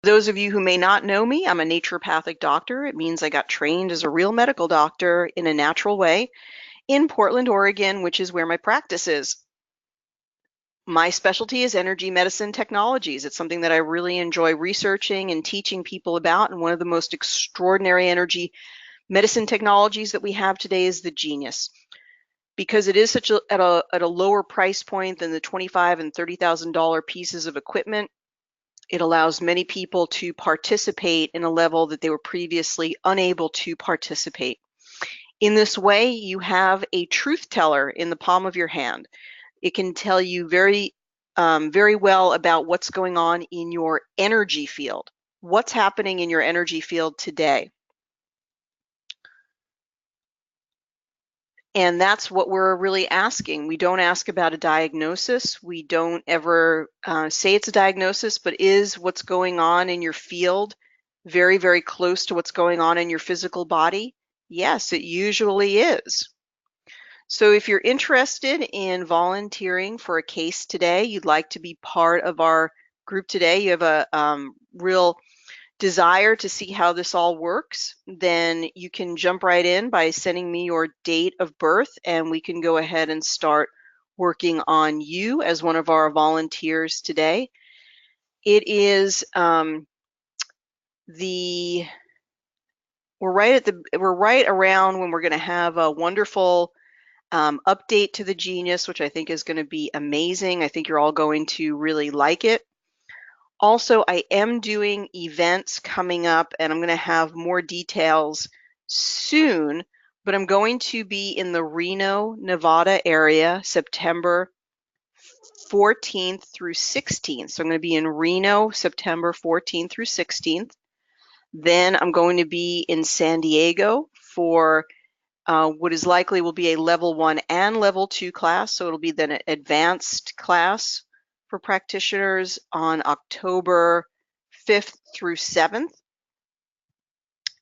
Those of you who may not know me, I'm a naturopathic doctor. It means I got trained as a real medical doctor in a natural way in Portland, Oregon, which is where my practice is. My specialty is energy medicine technologies. It's something that I really enjoy researching and teaching people about, and one of the most extraordinary energy medicine technologies that we have today is the Genius. Because it is such at a lower price point than the $25,000 and $30,000 pieces of equipment, it allows many people to participate in a level that they were previously unable to participate. In this way, you have a truth teller in the palm of your hand. It can tell you very well about what's going on in your energy field. What's happening in your energy field today? And that's what we're really asking. We don't ask about a diagnosis. We don't ever say it's a diagnosis, but is what's going on in your field very, very close to what's going on in your physical body? Yes, it usually is. So if you're interested in volunteering for a case today, you'd like to be part of our group today, you have a real desire to see how this all works, then you can jump right in by sending me your date of birth, and we can go ahead and start working on you as one of our volunteers today. It is we're right around when we're going to have a wonderful update to the Genius, which I think is going to be amazing. I think you're all going to really like it. Also, I am doing events coming up, and I'm going to have more details soon, but I'm going to be in the Reno, Nevada area, September 14th through 16th. So I'm going to be in Reno, September 14th through 16th. Then I'm going to be in San Diego for what is likely will be a level 1 and level 2 class. So it'll be then an advanced class for practitioners on October 5th through 7th.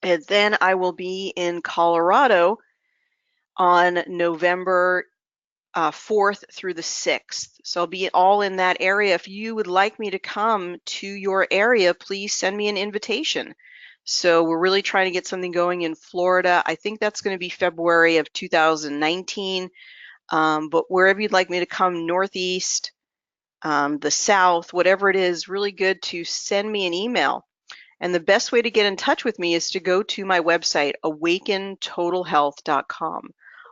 And then I will be in Colorado on November 4th through the 6th. So I'll be all in that area. If you would like me to come to your area, please send me an invitation. So we're really trying to get something going in Florida. I think that's going to be February of 2019. But wherever you'd like me to come, Northeast, the South, whatever it is, really good to send me an email. And the best way to get in touch with me is to go to my website, awakentotalhealth.com,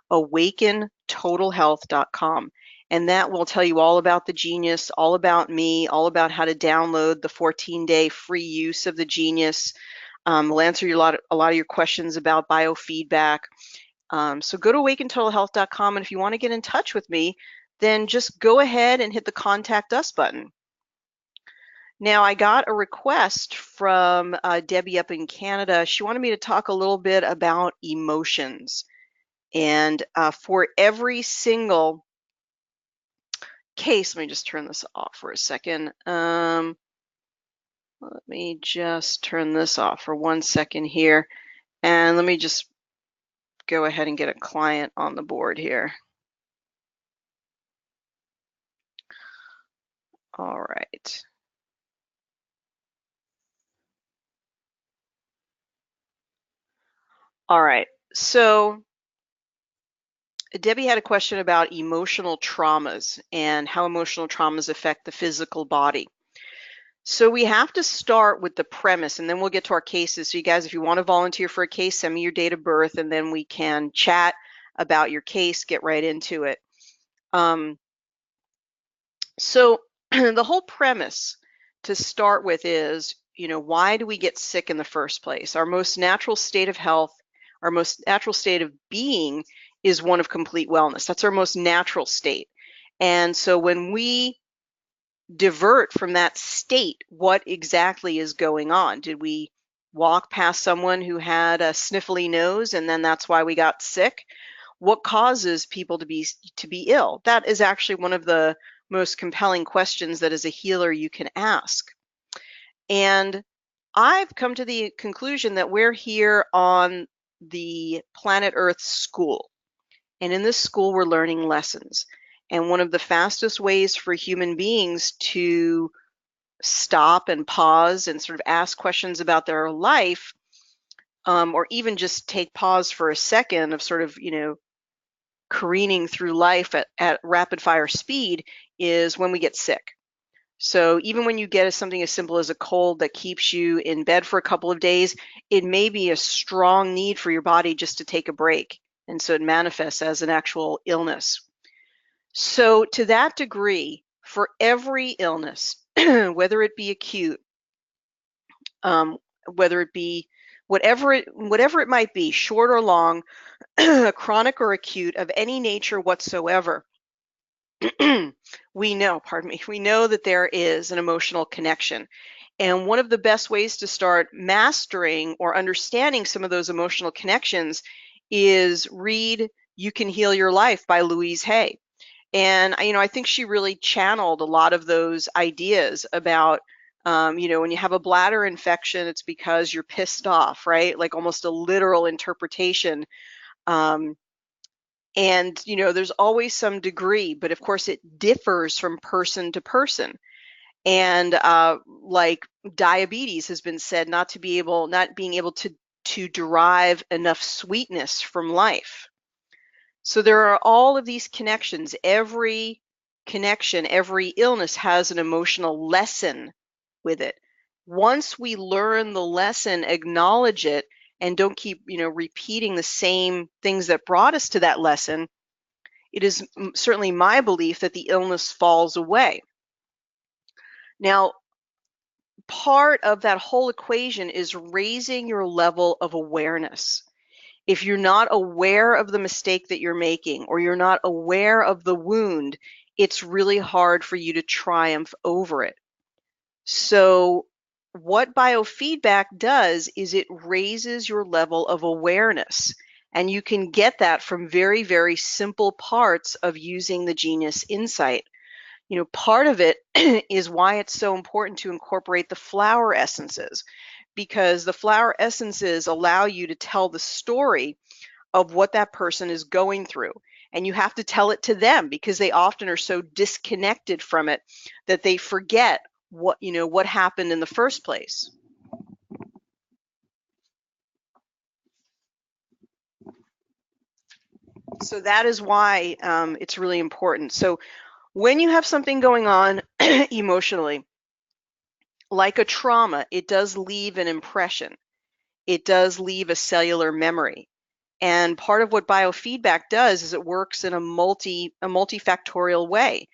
awakentotalhealth.com. And that will tell you all about the Genius, all about me, all about how to download the 14-day free use of the Genius. We'll answer a lot of your questions about biofeedback. So go to awakentotalhealth.com, and if you want to get in touch with me, then just go ahead and hit the Contact Us button. Now, I got a request from Debbie up in Canada. She wanted me to talk a little bit about emotions. And for every single case, let me just turn this off for a second. Let me just turn this off for 1 second here. And let me just go ahead and get a client on the board here. All right. All right. So Debbie had a question about emotional traumas and how emotional traumas affect the physical body. So we have to start with the premise, and then we'll get to our cases. So you guys, if you want to volunteer for a case, send me your date of birth, and then we can chat about your case, get right into it. So the whole premise to start with is, why do we get sick in the first place? Our most natural state of health, our most natural state of being is one of complete wellness. That's our most natural state. And so when we divert from that state, what exactly is going on? Did we walk past someone who had a sniffly nose and then that's why we got sick? What causes people to be ill? That is actually one of the most compelling questions that as a healer you can ask. And I've come to the conclusion that we're here on the planet Earth school. And in this school, we're learning lessons. And one of the fastest ways for human beings to stop and pause and sort of ask questions about their life, or even just take pause for a second of sort of, careening through life at rapid fire speed, is when we get sick. So even when you get something as simple as a cold that keeps you in bed for a couple of days, it may be a strong need for your body just to take a break. And so it manifests as an actual illness. So to that degree, for every illness, whether it be acute, whether it be whatever it might be, short or long, chronic or acute, of any nature whatsoever, we know that there is an emotional connection. And one of the best ways to start mastering or understanding some of those emotional connections is read You Can Heal Your Life by Louise Hay. And I think she really channeled a lot of those ideas about, when you have a bladder infection, it's because you're pissed off, right? Like almost a literal interpretation. And there's always some degree, but of course it differs from person to person. And like diabetes has been said not being able to derive enough sweetness from life. So there are all of these connections. Every connection, every illness has an emotional lesson with it. Once we learn the lesson, acknowledge it, and don't keep, repeating the same things that brought us to that lesson, it is certainly my belief that the illness falls away. Now, part of that whole equation is raising your level of awareness. If you're not aware of the mistake that you're making, or you're not aware of the wound, it's really hard for you to triumph over it. So what biofeedback does is it raises your level of awareness. And you can get that from very, very simple parts of using the Genius Insight. Part of it is why it's so important to incorporate the flower essences, because the flower essences allow you to tell the story of what that person is going through. And you have to tell it to them, because they often are so disconnected from it that they forget what happened in the first place. So that is why it's really important. So when you have something going on emotionally, like a trauma, it does leave an impression. It does leave a cellular memory. And part of what biofeedback does is it works in a multifactorial way.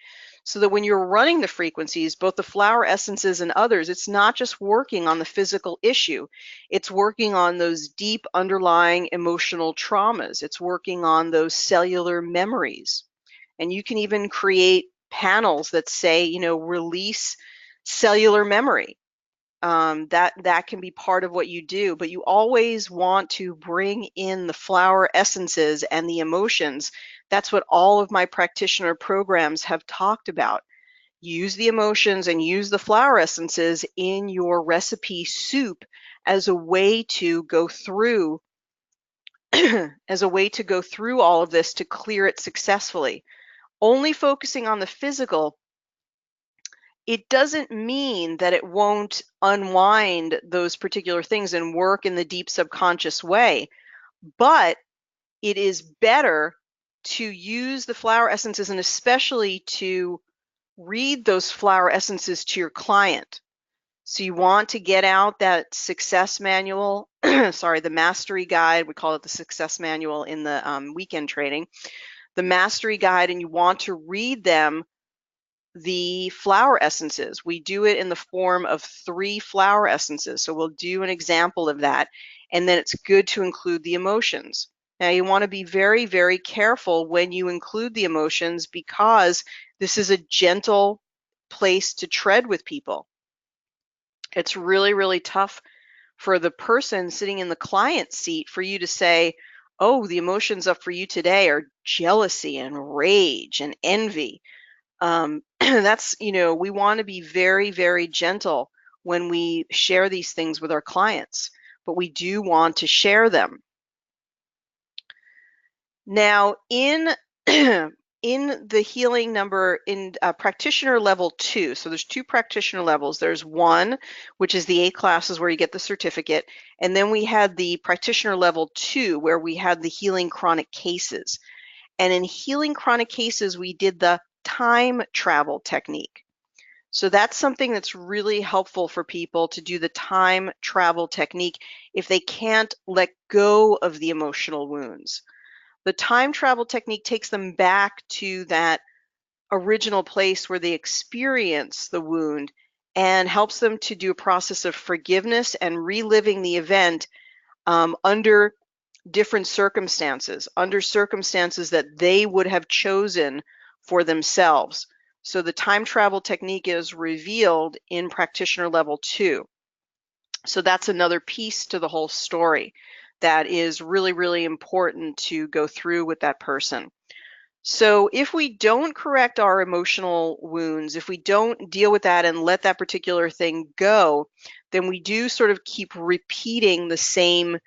So that when you're running the frequencies, both the flower essences and others, it's not just working on the physical issue. It's working on those deep underlying emotional traumas. It's working on those cellular memories. And you can even create panels that say, release cellular memory. That can be part of what you do, but you always want to bring in the flower essences and the emotions. That's what all of my practitioner programs have talked about. Use the emotions and use the flower essences in your recipe soup as a way to go through all of this to clear it successfully. Only focusing on the physical, it doesn't mean that it won't unwind those particular things and work in the deep subconscious way, but it is better to use the flower essences, and especially to read those flower essences to your client. So you want to get out that success manual, the mastery guide. We call it the success manual in the weekend training, the mastery guide, and you want to read them the flower essences. We do it in the form of 3 flower essences. So we'll do an example of that. And then it's good to include the emotions. Now you want to be very, very careful when you include the emotions, because this is a gentle place to tread with people. It's really, really tough for the person sitting in the client seat for you to say, oh, the emotions up for you today are jealousy and rage and envy. That's, we want to be very, very gentle when we share these things with our clients, but we do want to share them. Now, in in the healing number in practitioner level 2, so there's 2 practitioner levels. There's 1, which is the 8 classes where you get the certificate, and then we had the practitioner level 2 where we had the healing chronic cases. And in healing chronic cases, we did the time travel technique. So that's something that's really helpful for people to do, the time travel technique, if they can't let go of the emotional wounds. The time travel technique takes them back to that original place where they experience the wound and helps them to do a process of forgiveness and reliving the event under different circumstances, under circumstances that they would have chosen for themselves. So the time travel technique is revealed in practitioner level 2. So that's another piece to the whole story that is really, really important to go through with that person. So if we don't correct our emotional wounds, if we don't deal with that and let that particular thing go, then we do sort of keep repeating the same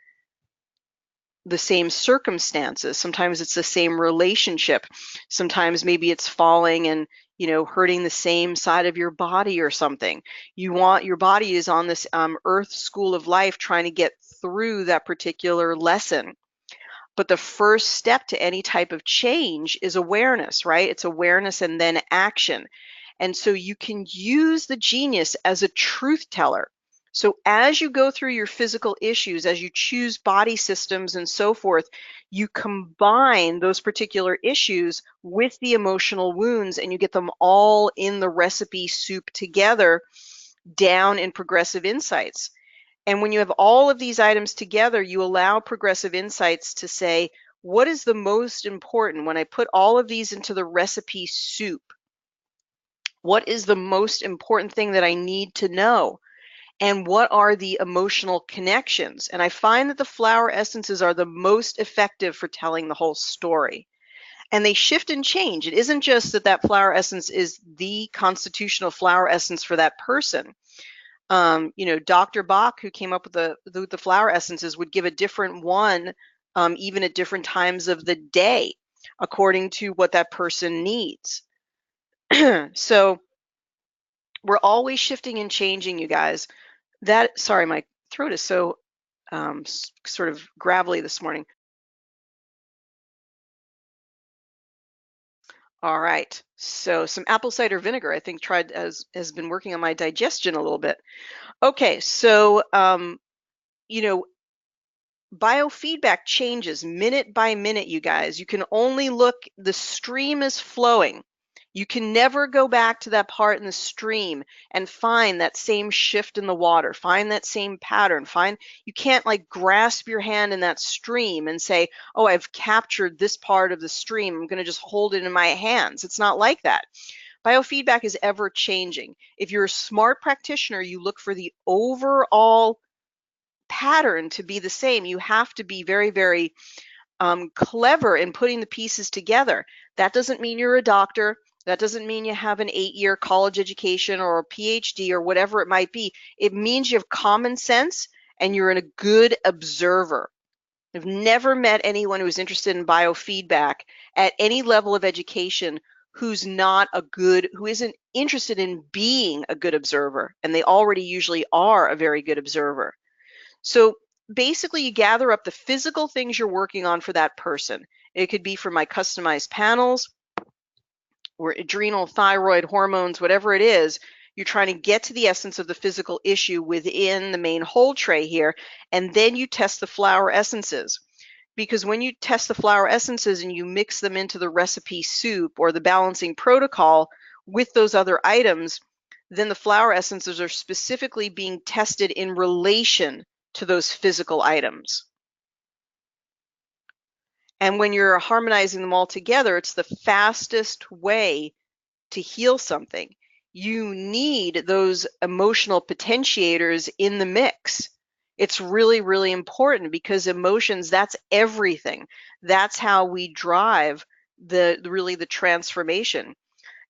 circumstances. Sometimes it's the same relationship. Sometimes maybe it's falling and, you know, hurting the same side of your body or something. Your body is on this earth school of life trying to get through that particular lesson. But the first step to any type of change is awareness, right? It's awareness and then action. And so you can use the genius as a truth teller. So as you go through your physical issues, as you choose body systems and so forth, you combine those particular issues with the emotional wounds and you get them all in the recipe soup together down in progressive insights. And when you have all of these items together, you allow progressive insights to say, what is the most important when I put all of these into the recipe soup? What is the most important thing that I need to know? And what are the emotional connections? And I find that the flower essences are the most effective for telling the whole story. And they shift and change. It isn't just that that flower essence is the constitutional flower essence for that person. You know, Dr. Bach, who came up with the flower essences, would give a different one, even at different times of the day, according to what that person needs. So we're always shifting and changing, you guys. Sorry, my throat is so sort of gravelly this morning. All right, so some apple cider vinegar, I think, has been working on my digestion a little bit. Okay, so you know, biofeedback changes minute by minute, you guys. You can only look, the stream is flowing. You can never go back to that part in the stream and find that same shift in the water, find that same pattern, you can't like grasp your hand in that stream and say, oh, I've captured this part of the stream, I'm going to just hold it in my hands. It's not like that. Biofeedback is ever changing. If you're a smart practitioner, you look for the overall pattern to be the same. You have to be very, very clever in putting the pieces together. That doesn't mean you're a doctor. That doesn't mean you have an 8-year college education or a PhD or whatever it might be. It means you have common sense and you're a good observer. I've never met anyone who's interested in biofeedback at any level of education who isn't interested in being a good observer, and they already usually are a very good observer. So basically, you gather up the physical things you're working on for that person. It could be for my customized panels or adrenal, thyroid, hormones, whatever it is. You're trying to get to the essence of the physical issue within the main whole tray here, and then you test the flower essences. Because when you test the flower essences and you mix them into the recipe soup or the balancing protocol with those other items, then the flower essences are specifically being tested in relation to those physical items. And when you're harmonizing them all together, it's the fastest way to heal something. You need those emotional potentiators in the mix. It's really, really important because emotions, that's everything. That's how we drive the transformation.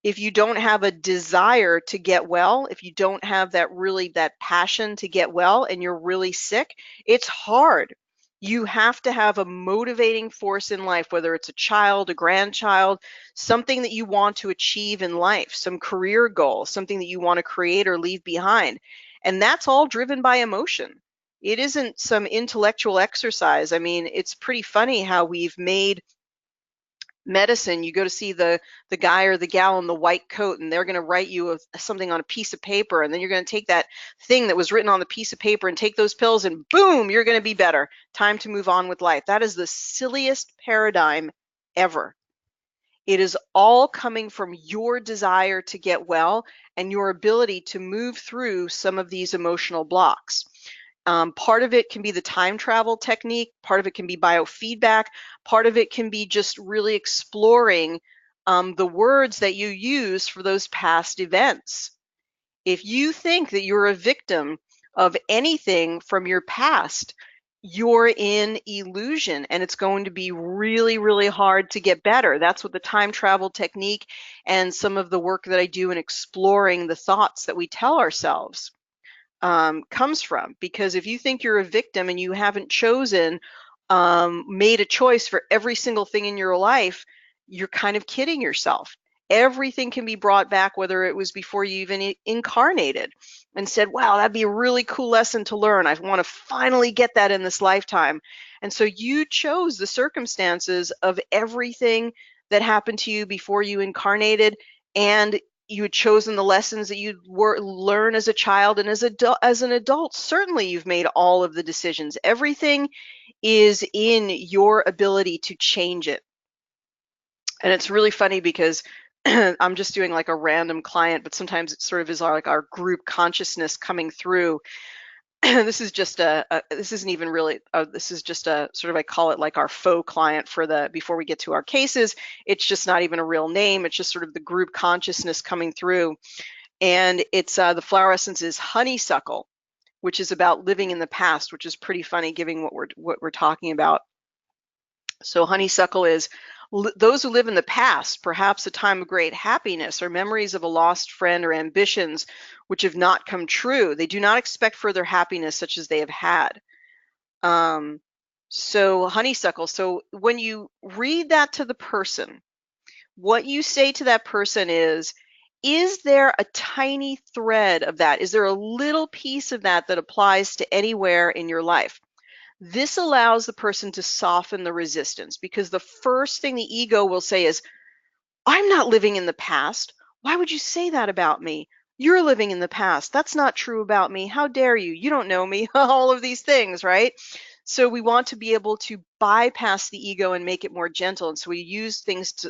If you don't have a desire to get well, if you don't have that passion to get well and you're really sick, it's hard. You have to have a motivating force in life, whether it's a child, a grandchild, something that you want to achieve in life, some career goal, something that you want to create or leave behind. And that's all driven by emotion. It isn't some intellectual exercise. I mean, it's pretty funny how we've made medicine. You go to see the guy or the gal in the white coat, and they're going to write you something on a piece of paper, and then you're going to take that thing that was written on the piece of paper and take those pills, and boom, you're going to be better. Time to move on with life. That is the silliest paradigm ever. It is all coming from your desire to get well and your ability to move through some of these emotional blocks. Part of it can be the time travel technique, part of it can be biofeedback, part of it can be just really exploring the words that you use for those past events. If you think that you're a victim of anything from your past, you're in illusion, and it's going to be really, really hard to get better. That's what the time travel technique and some of the work that I do in exploring the thoughts that we tell ourselves comes from. Because if you think you're a victim and you haven't chosen, made a choice for every single thing in your life, you're kind of kidding yourself. Everything can be brought back, whether it was before you even incarnated, and said, wow, that'd be a really cool lesson to learn. I want to finally get that in this lifetime. And so you chose the circumstances of everything that happened to you before you incarnated, and you had chosen the lessons that you'd learn as a child, and as an adult, certainly you've made all of the decisions. Everything is in your ability to change it. And it's really funny because I'm just doing like a random client, but sometimes it sort of is like our group consciousness coming through. This is just this isn't even really, this is just a sort of, I call it like our faux client for before we get to our cases. It's just not even a real name. It's just sort of the group consciousness coming through. And it's the flower essence is Honeysuckle, which is about living in the past, which is pretty funny given what we're talking about. So honeysuckle is those who live in the past, perhaps a time of great happiness or memories of a lost friend or ambitions which have not come true. They do not expect further happiness such as they have had. So honeysuckle. So when you read that to the person, what you say to that person is there a tiny thread of that? Is there a little piece of that that applies to anywhere in your life? This allows the person to soften the resistance, because the first thing the ego will say is, I'm not living in the past. Why would you say that about me? You're living in the past. That's not true about me. How dare you? You don't know me. All of these things, right? So we want to be able to bypass the ego and make it more gentle. And so we use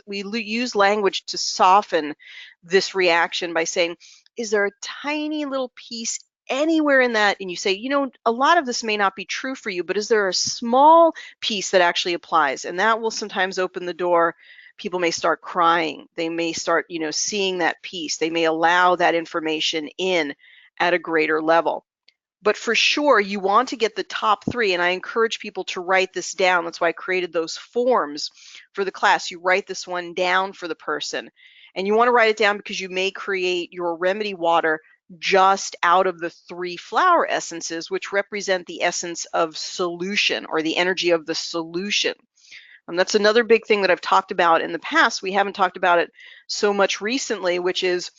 use language to soften this reaction by saying, is there a tiny little piece anywhere in that? And you say, a lot of this may not be true for you, but is there a small piece that actually applies? And that will sometimes open the door. People may start crying. They may start, seeing that piece. They may allow that information in at a greater level. But for sure, you want to get the top three, and I encourage people to write this down. That's why I created those forms for the class. You write this one down for the person, and you want to write it down because you may create your remedy water just out of the 3 flower essences, which represent the essence of solution, or the energy of the solution. And that's another big thing that I've talked about in the past. We haven't talked about it so much recently, which is,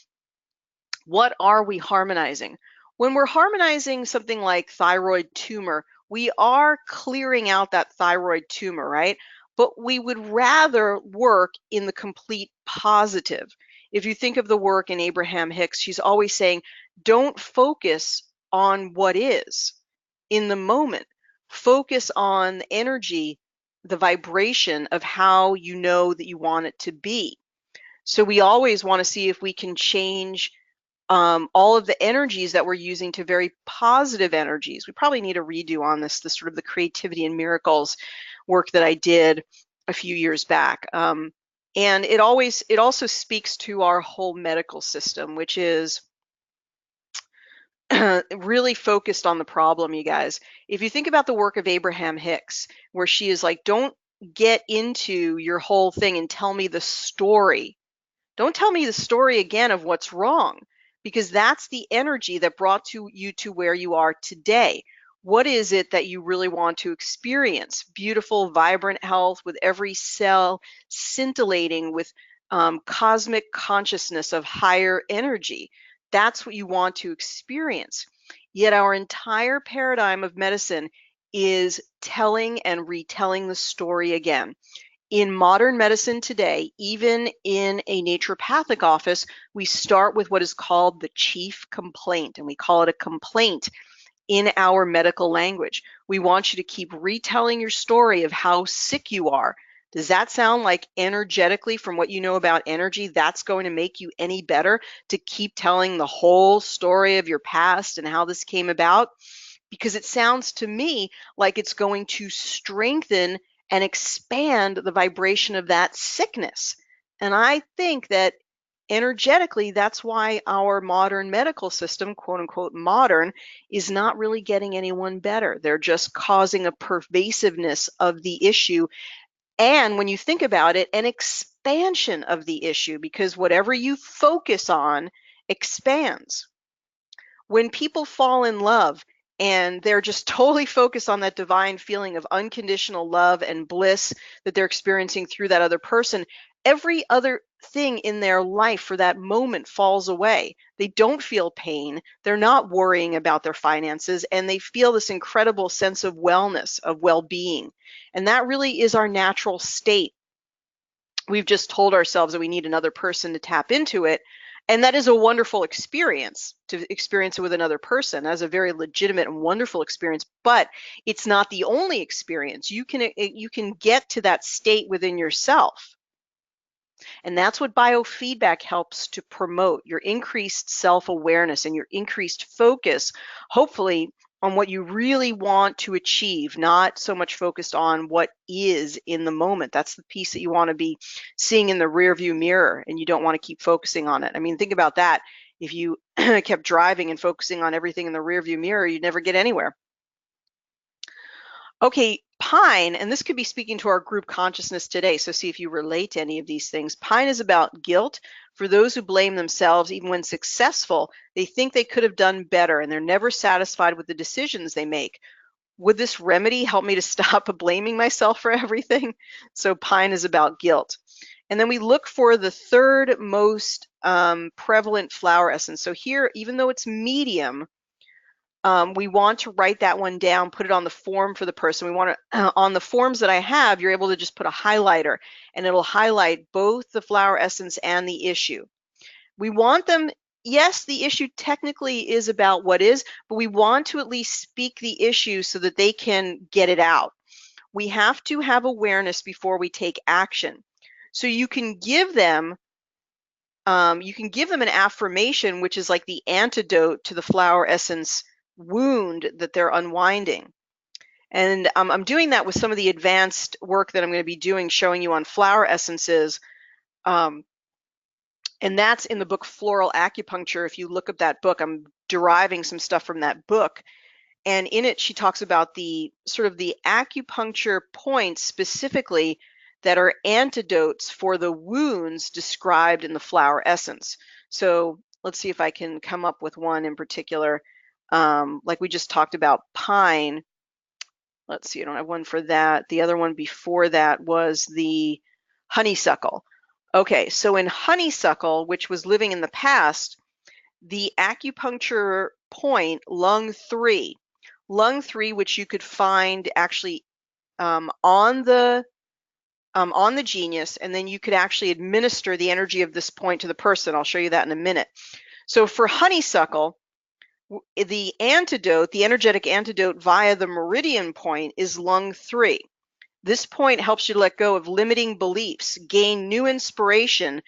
what are we harmonizing? When we're harmonizing something like thyroid tumor, we are clearing out that thyroid tumor, right? But we would rather work in the complete positive. If you think of the work in Abraham Hicks, she's always saying, don't focus on what is in the moment. Focus on the energy, the vibration of how you know that you want it to be. So we always want to see if we can change all of the energies that we're using to very positive energies. We probably need a redo on this sort of the creativity and miracles work that I did a few years back. And it also speaks to our whole medical system, which is really focused on the problem, you guys. If you think about the work of Abraham Hicks, where she is like, don't get into your whole thing and tell me the story. Don't tell me the story again of what's wrong, because that's the energy that brought you to where you are today. What is it that you really want to experience? Beautiful, vibrant health with every cell scintillating with cosmic consciousness of higher energy. That's what you want to experience. Yet our entire paradigm of medicine is telling and retelling the story again. In modern medicine today, even in a naturopathic office, we start with what is called the chief complaint, and we call it a complaint in our medical language. We want you to keep retelling your story of how sick you are. Does that sound like energetically, from what you know about energy, that's going to make you any better to keep telling the whole story of your past and how this came about? Because it sounds to me like it's going to strengthen and expand the vibration of that sickness. And I think that energetically, that's why our modern medical system, quote unquote modern, is not really getting anyone better. They're just causing a pervasiveness of the issue. And when you think about it, an expansion of the issue, because whatever you focus on expands. When people fall in love and they're just totally focused on that divine feeling of unconditional love and bliss that they're experiencing through that other person, every other thing in their life for that moment falls away. They don't feel pain. They're not worrying about their finances, and they feel this incredible sense of wellness, of well-being. And that really is our natural state. We've just told ourselves that we need another person to tap into it. And that is a wonderful experience, to experience it with another person. That's a very legitimate and wonderful experience, but it's not the only experience. You can get to that state within yourself. And that's what biofeedback helps to promote, your increased self-awareness and your increased focus, hopefully on what you really want to achieve, not so much focused on what is in the moment. That's the piece that you want to be seeing in the rear view mirror, and you don't want to keep focusing on it. I mean, think about that. If you kept driving and focusing on everything in the rear view mirror, you'd never get anywhere. Okay, pine, and this could be speaking to our group consciousness today, so see if you relate to any of these things. Pine is about guilt. For those who blame themselves, even when successful, they think they could have done better, and they're never satisfied with the decisions they make. Would this remedy help me to stop blaming myself for everything? So pine is about guilt. And then we look for the third most prevalent flower essence. So here, even though it's medium, we want to write that one down, put it on the form for the person. We want to, on the forms that I have, you're able to just put a highlighter and it'll highlight both the flower essence and the issue. We want them, yes, the issue technically is about what is, but we want to at least speak the issue so that they can get it out. We have to have awareness before we take action. So you can give them an affirmation, which is like the antidote to the flower essence wound that they're unwinding. And I'm doing that with some of the advanced work that I'm going to be doing, showing you on flower essences. And that's in the book Floral Acupuncture. If you look up that book, I'm deriving some stuff from that book. And in it, she talks about the sort of the acupuncture points specifically that are antidotes for the wounds described in the flower essence. So let's see if I can come up with one in particular. Like we just talked about pine. Let's see, I don't have one for that. The other one before that was the honeysuckle. Okay, so in honeysuckle, which was living in the past, the acupuncture point, lung 3, which you could find actually on the genius, and then you could actually administer the energy of this point to the person. I'll show you that in a minute. So for honeysuckle, the antidote, the energetic antidote via the meridian point is lung 3. This point helps you let go of limiting beliefs, gain new inspiration,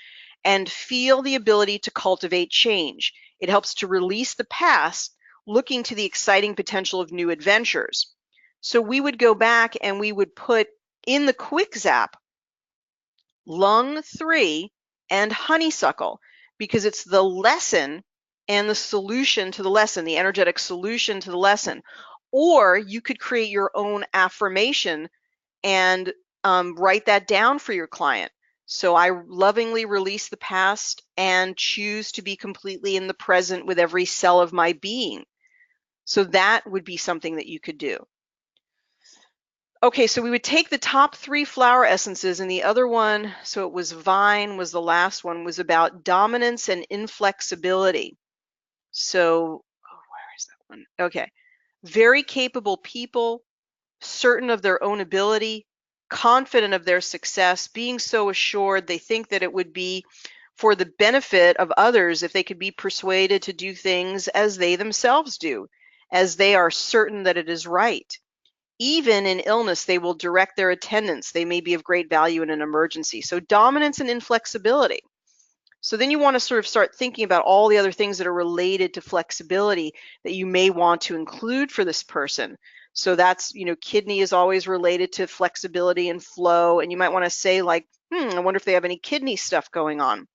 and feel the ability to cultivate change. It helps to release the past, looking to the exciting potential of new adventures. So we would go back and we would put in the quick zap lung 3 and honeysuckle, because it's the lesson and the solution to the lesson, the energetic solution to the lesson. Or you could create your own affirmation and write that down for your client. So I lovingly release the past and choose to be completely in the present with every cell of my being. So that would be something that you could do. Okay, so we would take the top 3 flower essences, and the other one, so it was vine was the last one, was about dominance and inflexibility. So, oh, where is that one? Okay. Very capable people, certain of their own ability, confident of their success, being so assured they think that it would be for the benefit of others if they could be persuaded to do things as they themselves do, as they are certain that it is right. Even in illness, they will direct their attendance. They may be of great value in an emergency. So dominance and inflexibility. So then you want to sort of start thinking about all the other things that are related to flexibility that you may want to include for this person. So that's, kidney is always related to flexibility and flow. And you might want to say like, I wonder if they have any kidney stuff going on.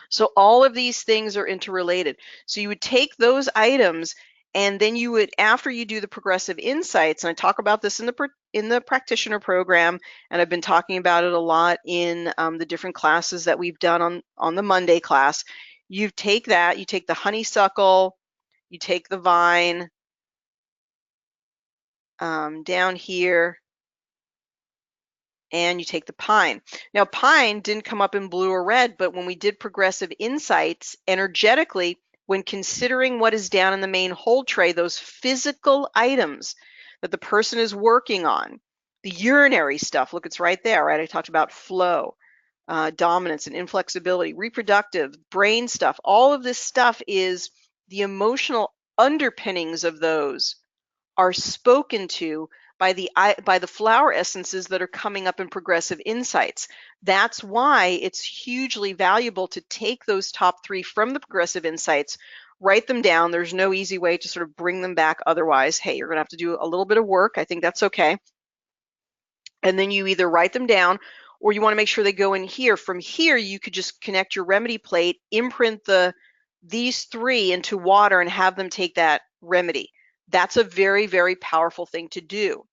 So all of these things are interrelated. So you would take those items and then you would, after you do the progressive insights, and I talk about this in the practitioner program, and I've been talking about it a lot in the different classes that we've done on the Monday class. You take that, you take the honeysuckle, you take the vine down here, and you take the pine. Now, pine didn't come up in blue or red, but when we did progressive insights, energetically, when considering what is down in the main hold tray, those physical items that the person is working on, the urinary stuff, look, it's right there, right? I talked about flow, dominance and inflexibility, reproductive, brain stuff. All of this stuff is the emotional underpinnings of those are spoken to by the flower essences that are coming up in progressive insights. That's why it's hugely valuable to take those top 3 from the progressive insights, write them down. There's no easy way to sort of bring them back otherwise. Hey, you're going to have to do a little bit of work. I think that's okay. And then you either write them down or you want to make sure they go in here. From here, you could just connect your remedy plate, imprint these 3 into water and have them take that remedy. That's a very, very powerful thing to do.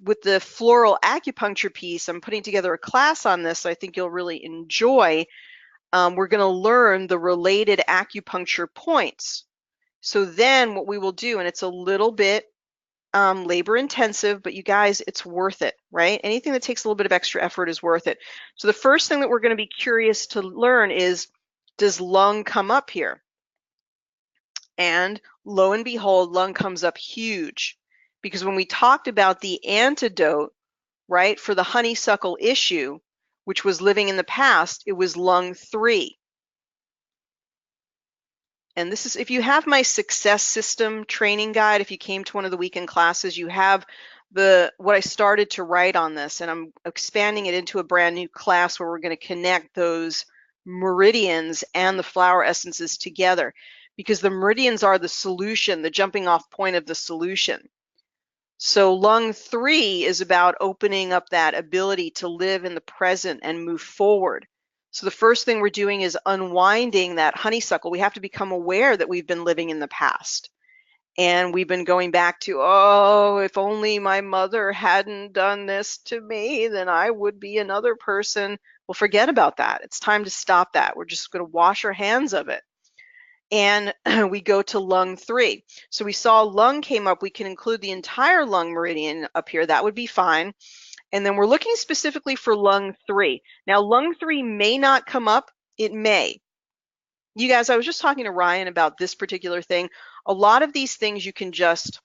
With the floral acupuncture piece, I'm putting together a class on this, so I think you'll really enjoy. We're going to learn the related acupuncture points. So then what we will do, and it's a little bit labor intensive, but you guys, it's worth it, right? Anything that takes a little bit of extra effort is worth it. So the first thing that we're going to be curious to learn is, does lung come up here? And lo and behold, lung comes up huge, because when we talked about the antidote, right, for the honeysuckle issue, which was living in the past, it was lung 3. And this is, if you have my success system training guide, if you came to one of the weekend classes, you have what I started to write on this, and I'm expanding it into a brand new class where we're going to connect those meridians and the flower essences together, because the meridians are the solution, the jumping off point of the solution. So lung 3 is about opening up that ability to live in the present and move forward. So the first thing we're doing is unwinding that honeysuckle. We have to become aware that we've been living in the past. And we've been going back to, oh, if only my mother hadn't done this to me, then I would be another person. Well, forget about that. It's time to stop that. We're just going to wash our hands of it. And we go to lung 3. So we saw lung came up. We can include the entire lung meridian up here. That would be fine. And then we're looking specifically for lung 3. Now, lung 3 may not come up. It may. You guys, I was just talking to Ryan about this particular thing. A lot of these things you can just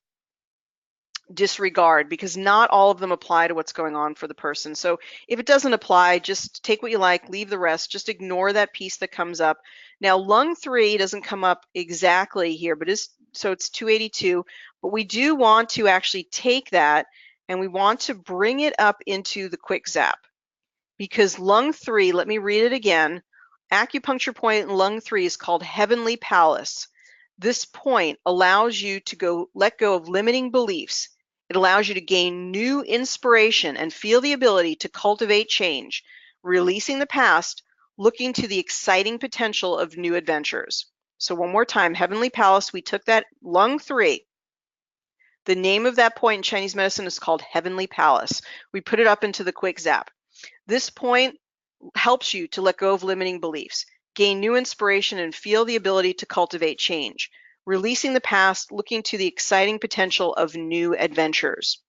disregard, because not all of them apply to what's going on for the person. So if it doesn't apply, just take what you like, leave the rest, just ignore that piece that comes up. Now, lung 3 doesn't come up exactly here, but so it's 282, but we do want to actually take that and we want to bring it up into the quick zap, because lung 3, let me read it again. Acupuncture point in lung 3 is called Heavenly Palace. This point allows you to let go of limiting beliefs. It allows you to gain new inspiration and feel the ability to cultivate change, releasing the past, looking to the exciting potential of new adventures. So one more time, Heavenly Palace, we took that lung 3. The name of that point in Chinese medicine is called Heavenly Palace. We put it up into the quick zap. This point helps you to let go of limiting beliefs, gain new inspiration, and feel the ability to cultivate change, releasing the past, looking to the exciting potential of new adventures.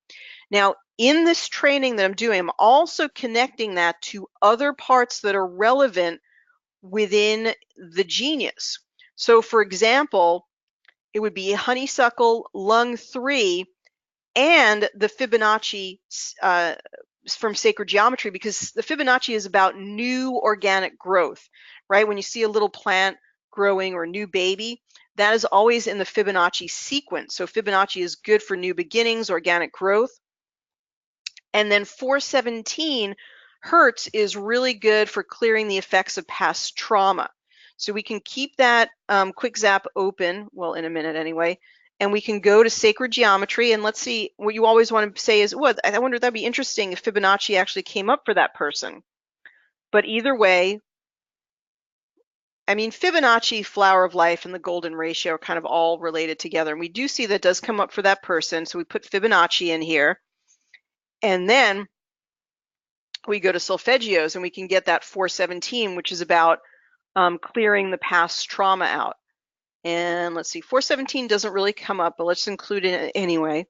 Now, in this training that I'm doing, I'm also connecting that to other parts that are relevant within the genius. So, for example, it would be Honeysuckle, Lung 3, and the Fibonacci from Sacred Geometry, because the Fibonacci is about new organic growth, right? When you see a little plant growing or a new baby, that is always in the Fibonacci sequence. So Fibonacci is good for new beginnings, organic growth. And then 417 hertz is really good for clearing the effects of past trauma. So we can keep that quick zap open, well, in a minute anyway, and we can go to Sacred Geometry, and let's see, what you always want to say is, well, I wonder, that'd be interesting if Fibonacci actually came up for that person. But either way, I mean, Fibonacci, Flower of Life, and the Golden Ratio are kind of all related together. And we do see that does come up for that person. So we put Fibonacci in here. And then we go to solfeggios and we can get that 417, which is about clearing the past trauma out. And let's see, 417 doesn't really come up, but let's include it anyway.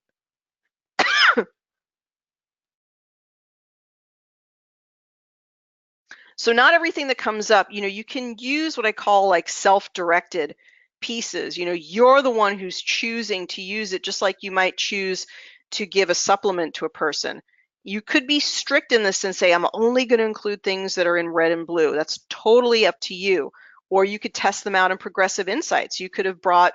So not everything that comes up, you can use what I call like self-directed pieces. You're the one who's choosing to use it, just like you might choose to give a supplement to a person. You could be strict in this and say, I'm only going to include things that are in red and blue. That's totally up to you. Or you could test them out in Progressive Insights. You could have brought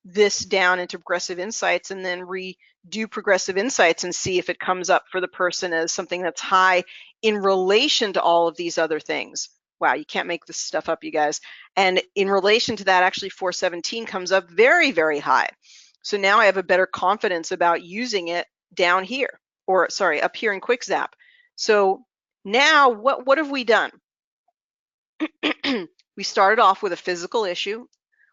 this down into Progressive Insights and then redo Progressive Insights and see if it comes up for the person as something that's high in relation to all of these other things. Wow, you can't make this stuff up, you guys. And in relation to that, actually 417 comes up very, very high. So now I have a better confidence about using it down here, or sorry, up here in Quick Zap. So now what have we done? We started off with a physical issue.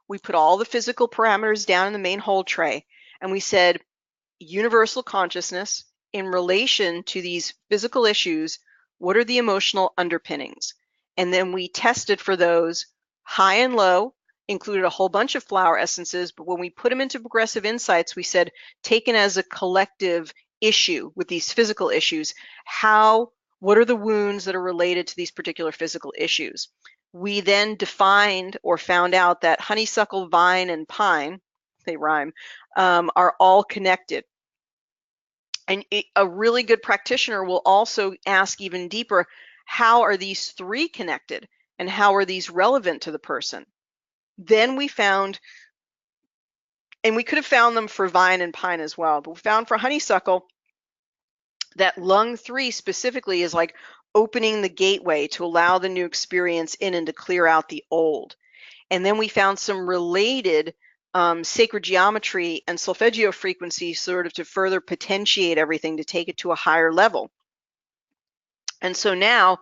We put all the physical parameters down in the main hold tray, and we said universal consciousness in relation to these physical issues, what are the emotional underpinnings? And then we tested for those high and low, included a whole bunch of flower essences, but when we put them into Progressive Insights, we said, taken as a collective issue with these physical issues, what are the wounds that are related to these particular physical issues? We then defined or found out that honeysuckle, vine, and pine, they rhyme, are all connected. And a really good practitioner will also ask even deeper, how are these three connected? And how are these relevant to the person? Then we found, and we could have found them for vine and pine as well, but we found for honeysuckle that lung 3 specifically is like opening the gateway to allow the new experience in and to clear out the old. And then we found some related sacred geometry and solfeggio frequency sort of to further potentiate everything, to take it to a higher level. And so now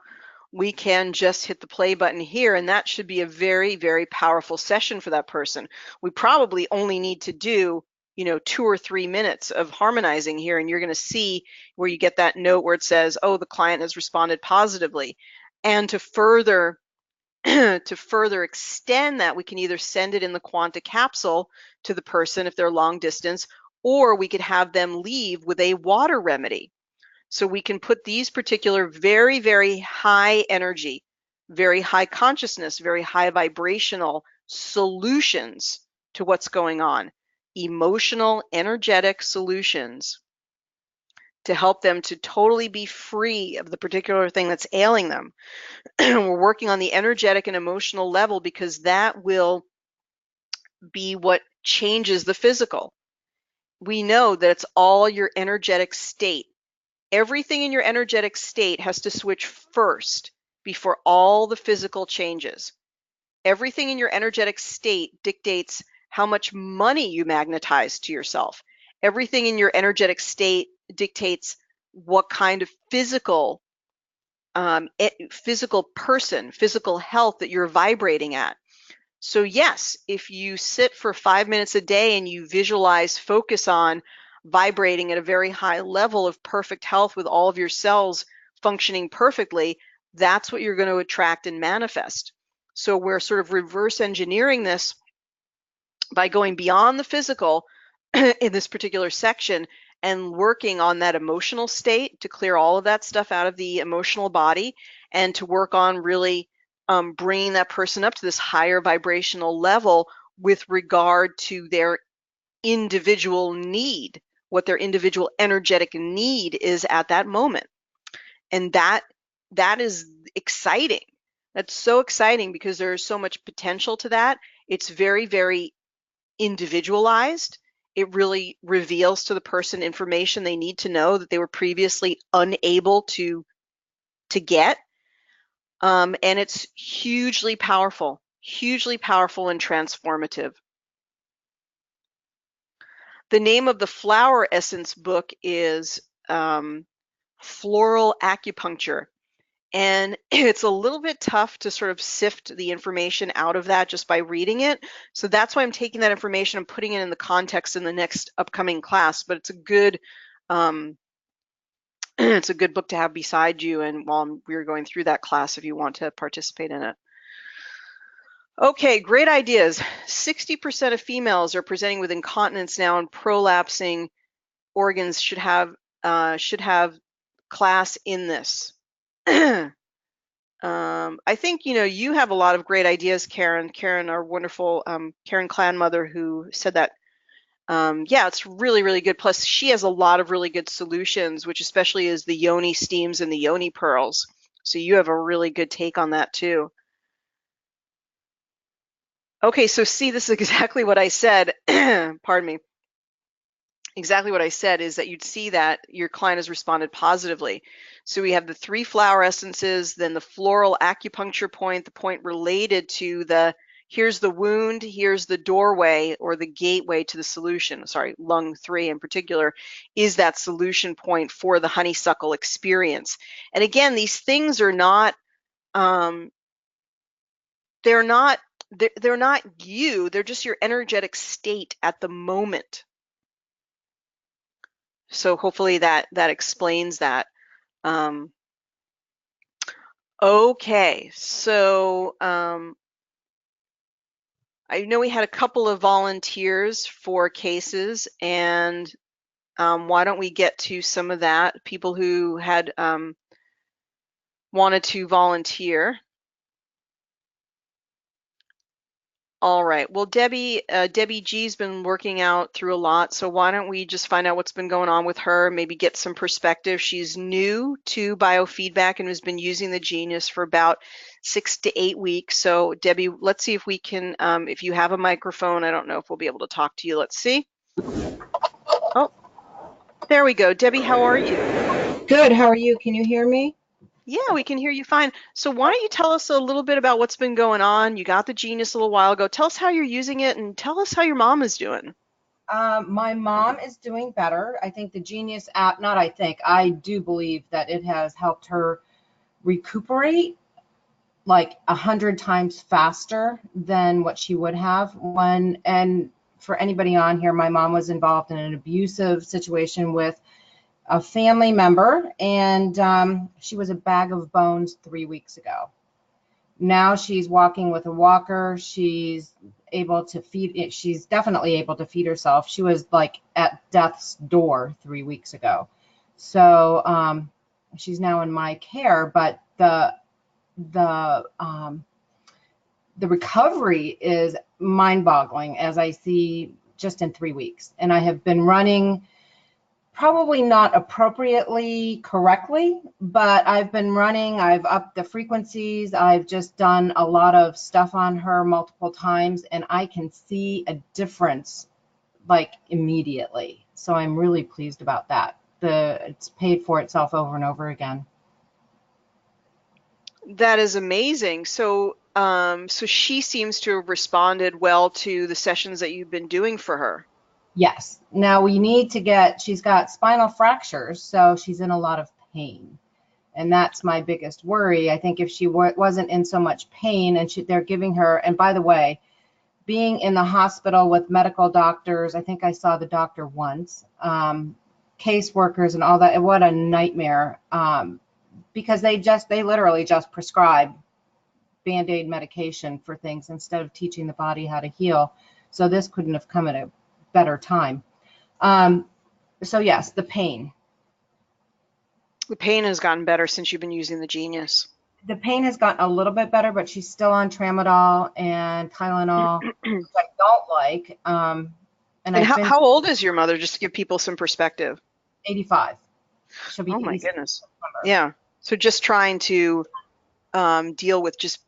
we can just hit the play button here, and that should be a very, very powerful session for that person. We probably only need to do 2 or 3 minutes of harmonizing here, and you're going to see where you get that note where it says, oh, the client has responded positively. And to further extend that, we can either send it in the Quanta capsule to the person if they're long distance, or we could have them leave with a water remedy. So we can put these particular very, very high energy, very high consciousness, very high vibrational solutions to what's going on, emotional, energetic solutions to help them to totally be free of the particular thing that's ailing them. We're working on the energetic and emotional level because that will be what changes the physical. We know that it's all your energetic state. Everything in your energetic state has to switch first before all the physical changes. Everything in your energetic state dictates how much money you magnetize to yourself. Everything in your energetic state dictates what kind of physical person, physical health that you're vibrating at. So yes, if you sit for 5 minutes a day and you visualize, focus on vibrating at a very high level of perfect health with all of your cells functioning perfectly, that's what you're going to attract and manifest. So we're sort of reverse engineering this by going beyond the physical in this particular section and working on that emotional state to clear all of that stuff out of the emotional body, and to work on really bringing that person up to this higher vibrational level with regard to their individual need, what their individual energetic need is at that moment. And that is exciting. That's so exciting because there's so much potential to that. It's very, very individualized. It really reveals to the person information they need to know that they were previously unable to get. And it's hugely powerful and transformative. The name of the flower essence book is Floral Acupuncture. And it's a little bit tough to sort of sift the information out of that just by reading it. So that's why I'm taking that information and putting it in the context in the next upcoming class. But it's a good it's a good book to have beside you, and while we're going through that class, if you want to participate in it. Okay, great ideas. 60% of females are presenting with incontinence now, and prolapsing organs should have class in this. I think, you have a lot of great ideas, Karen. Karen, our wonderful Karen Clanmother, who said that. Yeah, it's really, really good. Plus, she has a lot of really good solutions, which especially is the yoni steams and the yoni pearls. So you have a really good take on that too. Okay, so see, this is exactly what I said. Pardon me. Exactly what I said is that you'd see that your client has responded positively. So we have the 3 flower essences, then the floral acupuncture point, the point related to the, here's the wound, here's the doorway or the gateway to the solution. Sorry, lung 3 in particular is that solution point for the honeysuckle experience. And again, these things are not, they're not you, they're just your energetic state at the moment. So hopefully that explains that. Okay, so I know we had a couple of volunteers for cases, and why don't we get to some of that, people who had wanted to volunteer. All right. Well, Debbie G's been working out through a lot, so why don't we just find out what's been going on with her, maybe get some perspective. She's new to biofeedback and has been using the Genius for about 6 to 8 weeks. So Debbie, let's see if we can, if you have a microphone, I don't know if we'll be able to talk to you. Let's see. Oh, there we go. Debbie, how are you? Good. How are you? Can you hear me? Yeah, we can hear you fine. So why don't you tell us a little bit about what's been going on? You got the Genius a little while ago. Tell us how you're using it, and tell us how your mom is doing. My mom is doing better. I think the Genius app, not I think, I do believe that it has helped her recuperate like 100 times faster than what she would have when, and for anybody on here, my mom was involved in an abusive situation with a family member, and she was a bag of bones 3 weeks ago. Now she's walking with a walker. She's able to feed. She's definitely able to feed herself. She was like at death's door 3 weeks ago. So she's now in my care, but the recovery is mind-boggling, as I see just in 3 weeks. And I have been running probably not appropriately correctly, but I've been running, I've upped the frequencies, I've just done a lot of stuff on her multiple times, and I can see a difference like immediately. So I'm really pleased about that. It's paid for itself over and over again. That is amazing. So, so she seems to have responded well to the sessions that you've been doing for her. Yes. Now we need to she's got spinal fractures, so she's in a lot of pain. And that's my biggest worry. I think if she wasn't in so much pain, and they're giving her, and by the way, being in the hospital with medical doctors, I think I saw the doctor once, caseworkers and all that, what a nightmare. Because they literally just prescribe Band-Aid medication for things instead of teaching the body how to heal. So this couldn't have come at a better time. So yes, the pain. The pain has gotten better since you've been using the Genius. The pain has gotten a little bit better, but she's still on tramadol and Tylenol, which I don't like. And And I've how, been how old is your mother, just to give people some perspective? 85. She'll be Oh my 86 goodness. in September. Yeah. So just trying to deal with just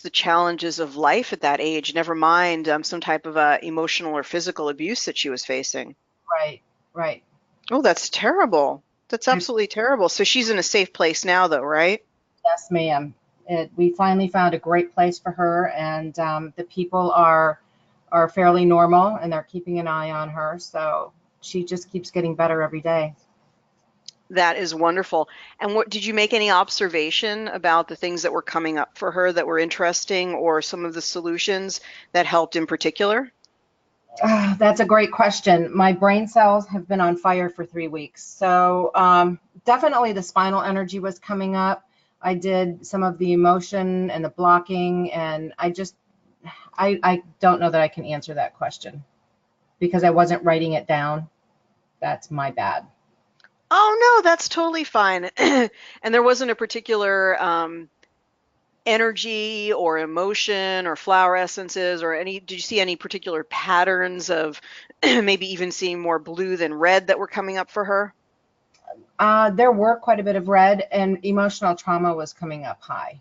the challenges of life at that age, never mind some type of emotional or physical abuse that she was facing. Right, right. Oh, that's terrible. That's It's, absolutely terrible. So she's in a safe place now, though, right? yes, ma'am. We finally found a great place for her, and the people are fairly normal, and they're keeping an eye on her. So she just keeps getting better every day. That is wonderful. And what did you make any observation about the things that were coming up for her that were interesting, or some of the solutions that helped in particular? That's a great question. My brain cells have been on fire for 3 weeks. So definitely the spinal energy was coming up. I did some of the emotion and the blocking, and I don't know that I can answer that question because I wasn't writing it down. That's my bad. Oh no, that's totally fine. And there wasn't a particular energy or emotion or flower essences or any, did you see any particular patterns of maybe even seeing more blue than red that were coming up for her? There were quite a bit of red, and emotional trauma was coming up high.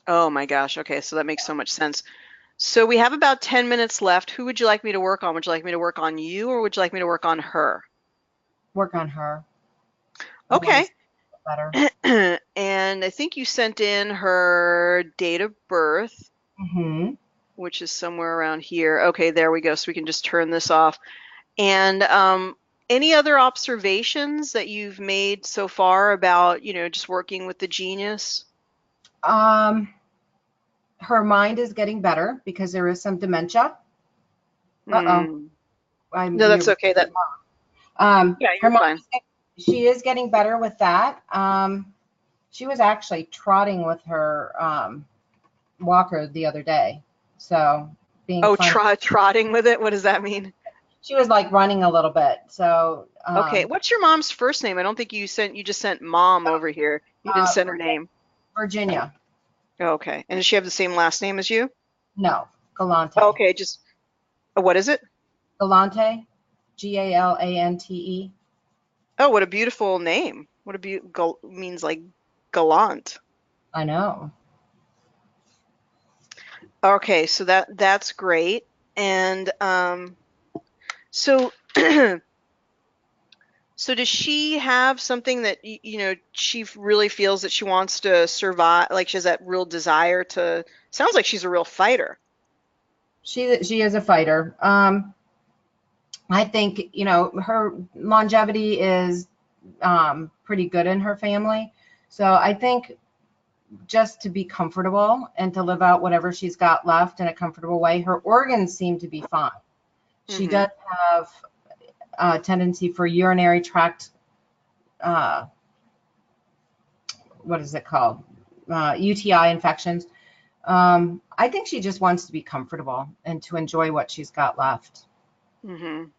Oh my gosh. Okay, so that makes so much sense. So we have about 10 minutes left. Who would you like me to work on? Would you like me to work on you, or would you like me to work on her? Work on her. I want to Okay. see it better. And I think you sent in her date of birth, Hmm. which is somewhere around here. Okay, there we go. So we can just turn this off. And any other observations that you've made so far about, just working with the genius? Um, Her mind is getting better because there is some dementia. Uh-oh. Hmm. I'm No, that's you're okay. That, yeah, her you're mom fine. she is getting better with that. She was actually trotting with her walker the other day. So being Oh, funny. trotting with it. What does that mean? She was like running a little bit. So Okay, what's your mom's first name? I don't think you just sent mom over here. You didn't uh, send her name. Virginia. Oh, okay. And does she have the same last name as you? No, Galante. Okay, just what is it? Galante. Galante. Oh, what a beautiful name. What a beautiful means like gallant. I know. Okay, so that's great. And so so does she have something that she really feels that she wants to survive, like she has that real desire to, sounds like she's a real fighter. She is a fighter. I think, her longevity is pretty good in her family. So I think just to be comfortable and to live out whatever she's got left in a comfortable way, her organs seem to be fine. She Hmm. does have a tendency for urinary tract, uh, what is it called? UTI infections. I think she just wants to be comfortable and to enjoy what she's got left. Hmm.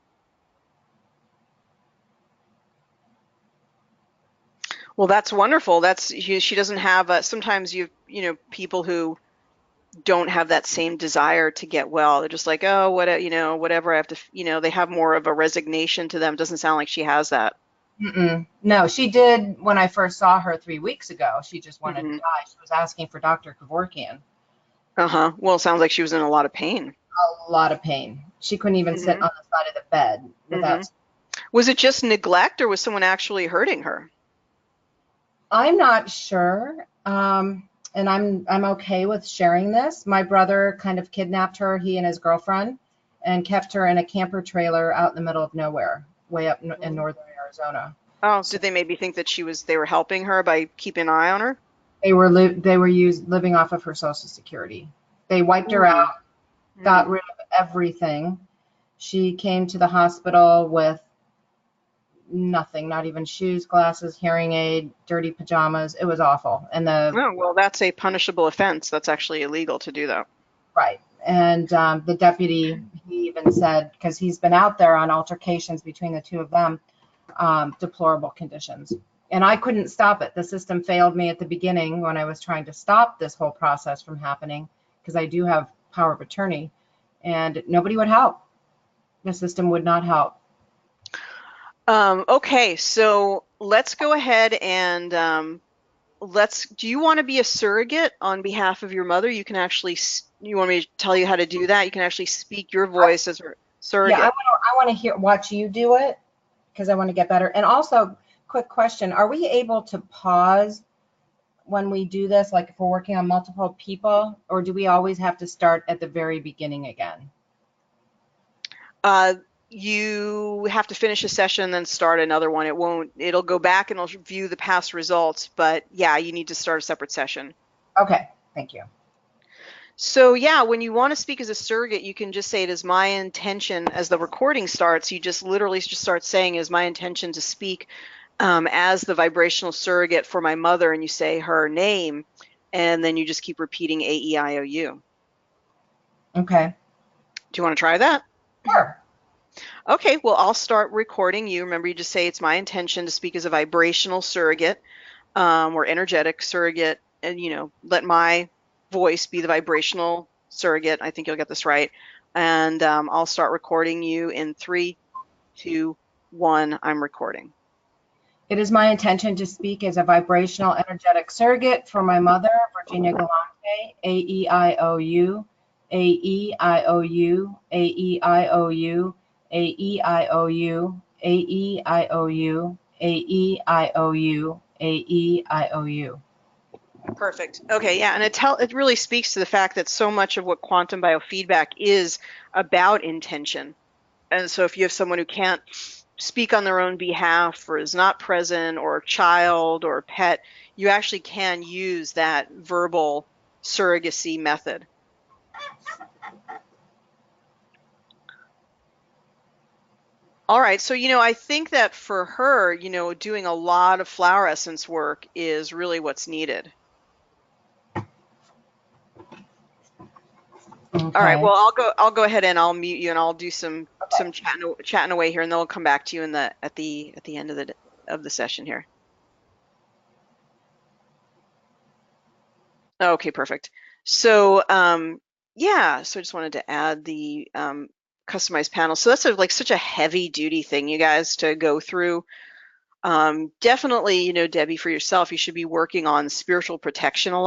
Well, that's wonderful. She doesn't have sometimes people who don't have that same desire to get well. They're just like, oh, whatever I have to, they have more of a resignation to them. Doesn't sound like she has that. Mm-mm. No, she did when I first saw her 3 weeks ago. She just wanted to Hmm. die. She was asking for Dr. Kevorkian. Uh-huh. Well, it sounds like she was in a lot of pain. A lot of pain. She couldn't even sit Hmm. on the side of the bed Hmm. without. Was it just neglect, or was someone actually hurting her? I'm not sure. And I'm okay with sharing this. My brother kind of kidnapped her, he and his girlfriend, and kept her in a camper trailer out in the middle of nowhere, way up in northern Arizona. Oh, So did they maybe think that they were helping her by keeping an eye on her? they were living off of her social security. They wiped her Ooh. out, got Mm. rid of everything. She came to the hospital with nothing, not even shoes, glasses, hearing aid, dirty pajamas. It was awful. And the Oh, well, that's a punishable offense. That's actually illegal to do that. right. And the deputy, he even said, because he's been out there on altercations between the two of them, deplorable conditions. And I couldn't stop it. The system failed me at the beginning when I was trying to stop this whole process from happening, because I do have power of attorney, and nobody would help. The system would not help. Okay, so let's go ahead and do you want to be a surrogate on behalf of your mother? You can actually, you want me to tell you how to do that? You can actually speak your voice as her Yeah, surrogate. I want to watch you do it, because I want to get better. And also, quick question: are we able to pause when we do this, like if we're working on multiple people, or do we always have to start at the very beginning again? Uh, you have to finish a session, then start another one. It'll go back and it'll view the past results, but yeah, you need to start a separate session. Okay, thank you. So yeah, when you want to speak as a surrogate, you can just say it is my intention as the recording starts, you just literally just start saying it is my intention to speak as the vibrational surrogate for my mother, and you say her name, and then you just keep repeating AEIOU. Okay. Do you want to try that? Sure. Okay, well, I'll start recording you. Remember, you just say it's my intention to speak as a vibrational surrogate or energetic surrogate, and let my voice be the vibrational surrogate. I think you'll get this right. And I'll start recording you in 3, 2, 1. I'm recording. It is my intention to speak as a vibrational energetic surrogate for my mother, Virginia Galante, AEIOU, AEIOU, AEIOU, AEIOU, AEIOU, AEIOU, AEIOU. Perfect. Okay, yeah, and it really speaks to the fact that so much of what quantum biofeedback is about intention. And so if you have someone who can't speak on their own behalf or is not present or a child or a pet, you actually can use that verbal surrogacy method. All right, so I think that for her, doing a lot of flower essence work is really what's needed. All right, Okay. well, I'll go ahead and I'll mute you and I'll do some chatting away here, and then we'll come back to you at the end of the session here. Okay, perfect. So yeah, so I just wanted to add the customized panel. So that's like such a heavy duty thing, you guys, to go through. Definitely, Debbie, for yourself, you should be working on spiritual protection a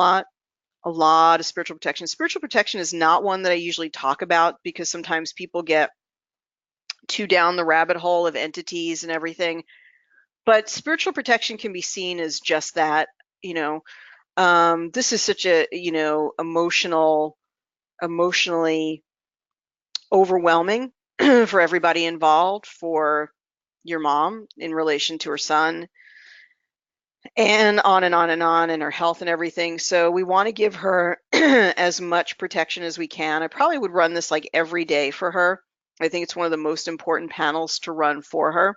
lot of spiritual protection. Spiritual protection is not one that I usually talk about because sometimes people get too down the rabbit hole of entities and everything. But spiritual protection can be seen as just that, you know. This is such a, emotionally overwhelming for everybody involved, for your mom in relation to her son, and on and on and on, and her health and everything. So we want to give her as much protection as we can. I probably would run this like every day for her. I think it's one of the most important panels to run for her.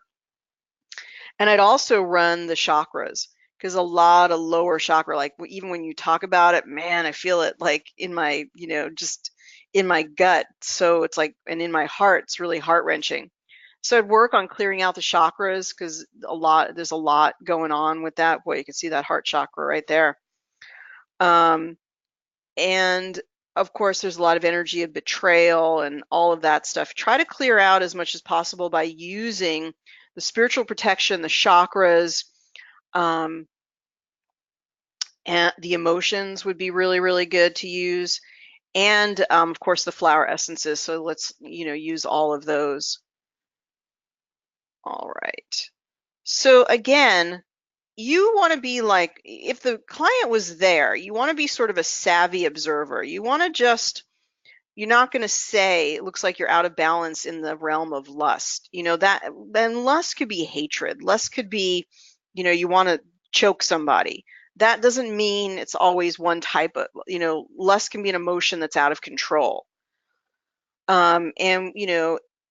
And I'd also run the chakras, because a lot of lower chakra, like even when you talk about it, man, I feel it like in my, just in my gut. So it's like, and in my heart, it's really heart wrenching. So I'd work on clearing out the chakras because there's a lot going on with that. Boy, you can see that heart chakra right there. Um, and of course, there's a lot of energy of betrayal and all of that stuff. Try to clear out as much as possible by using the spiritual protection, the chakras, and the emotions would be really, really good to use. And of course, the flower essences. So let's, use all of those. All right. So again, you want to be like, if the client was there, you want to be sort of a savvy observer. You want to you're not going to say it looks like you're out of balance in the realm of lust. That then lust could be hatred. Lust could be, you want to choke somebody. That doesn't mean it's always one type of, lust can be an emotion that's out of control. And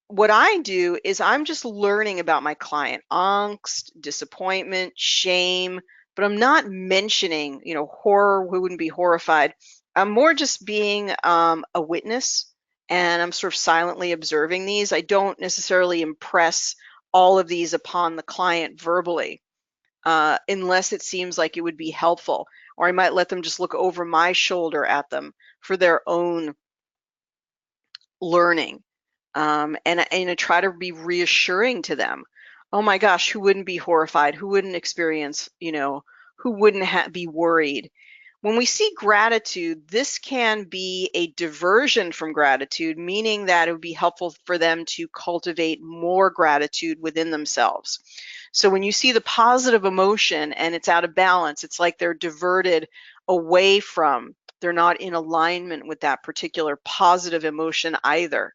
what I do is I'm just learning about my client, angst, disappointment, shame, but I'm not mentioning, horror. Who wouldn't be horrified? I'm more just being a witness, and I'm sort of silently observing these. I don't necessarily impress all of these upon the client verbally, unless it seems like it would be helpful, or I might let them just look over my shoulder at them for their own learning. And I try to be reassuring to them. Oh my gosh, who wouldn't be horrified? Who wouldn't experience, who wouldn't be worried? When we see gratitude, this can be a diversion from gratitude, meaning that it would be helpful for them to cultivate more gratitude within themselves. So when you see the positive emotion and it's out of balance, it's like they're diverted away from, they're not in alignment with that particular positive emotion either.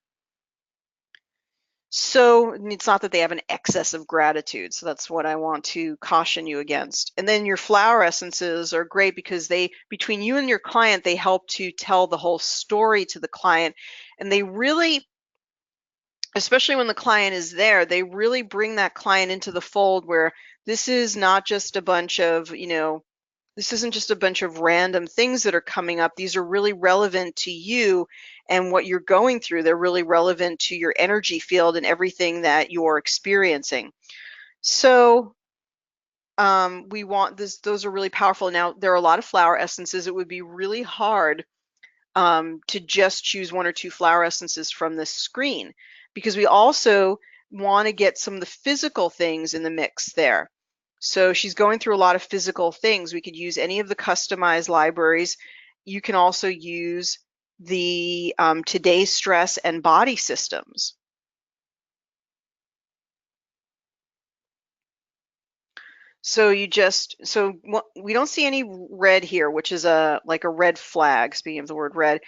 So it's not that they have an excess of gratitude. So that's what I want to caution you against. And then your flower essences are great because they, between you and your client, they help to tell the whole story to the client. And they really, especially when the client is there, they really bring that client into the fold where this is not just a bunch of, this isn't just a bunch of random things that are coming up. These are really relevant to you and what you're going through. They're really relevant to your energy field and everything that you're experiencing. So we want this, those are really powerful. Now, there are a lot of flower essences. It would be really hard to just choose one or two flower essences from this screen, because we also want to get some of the physical things in the mix there. So she's going through a lot of physical things. We could use any of the customized libraries. You can also use the Today's Stress and Body Systems. So we don't see any red here, which is like a red flag, speaking of the word red.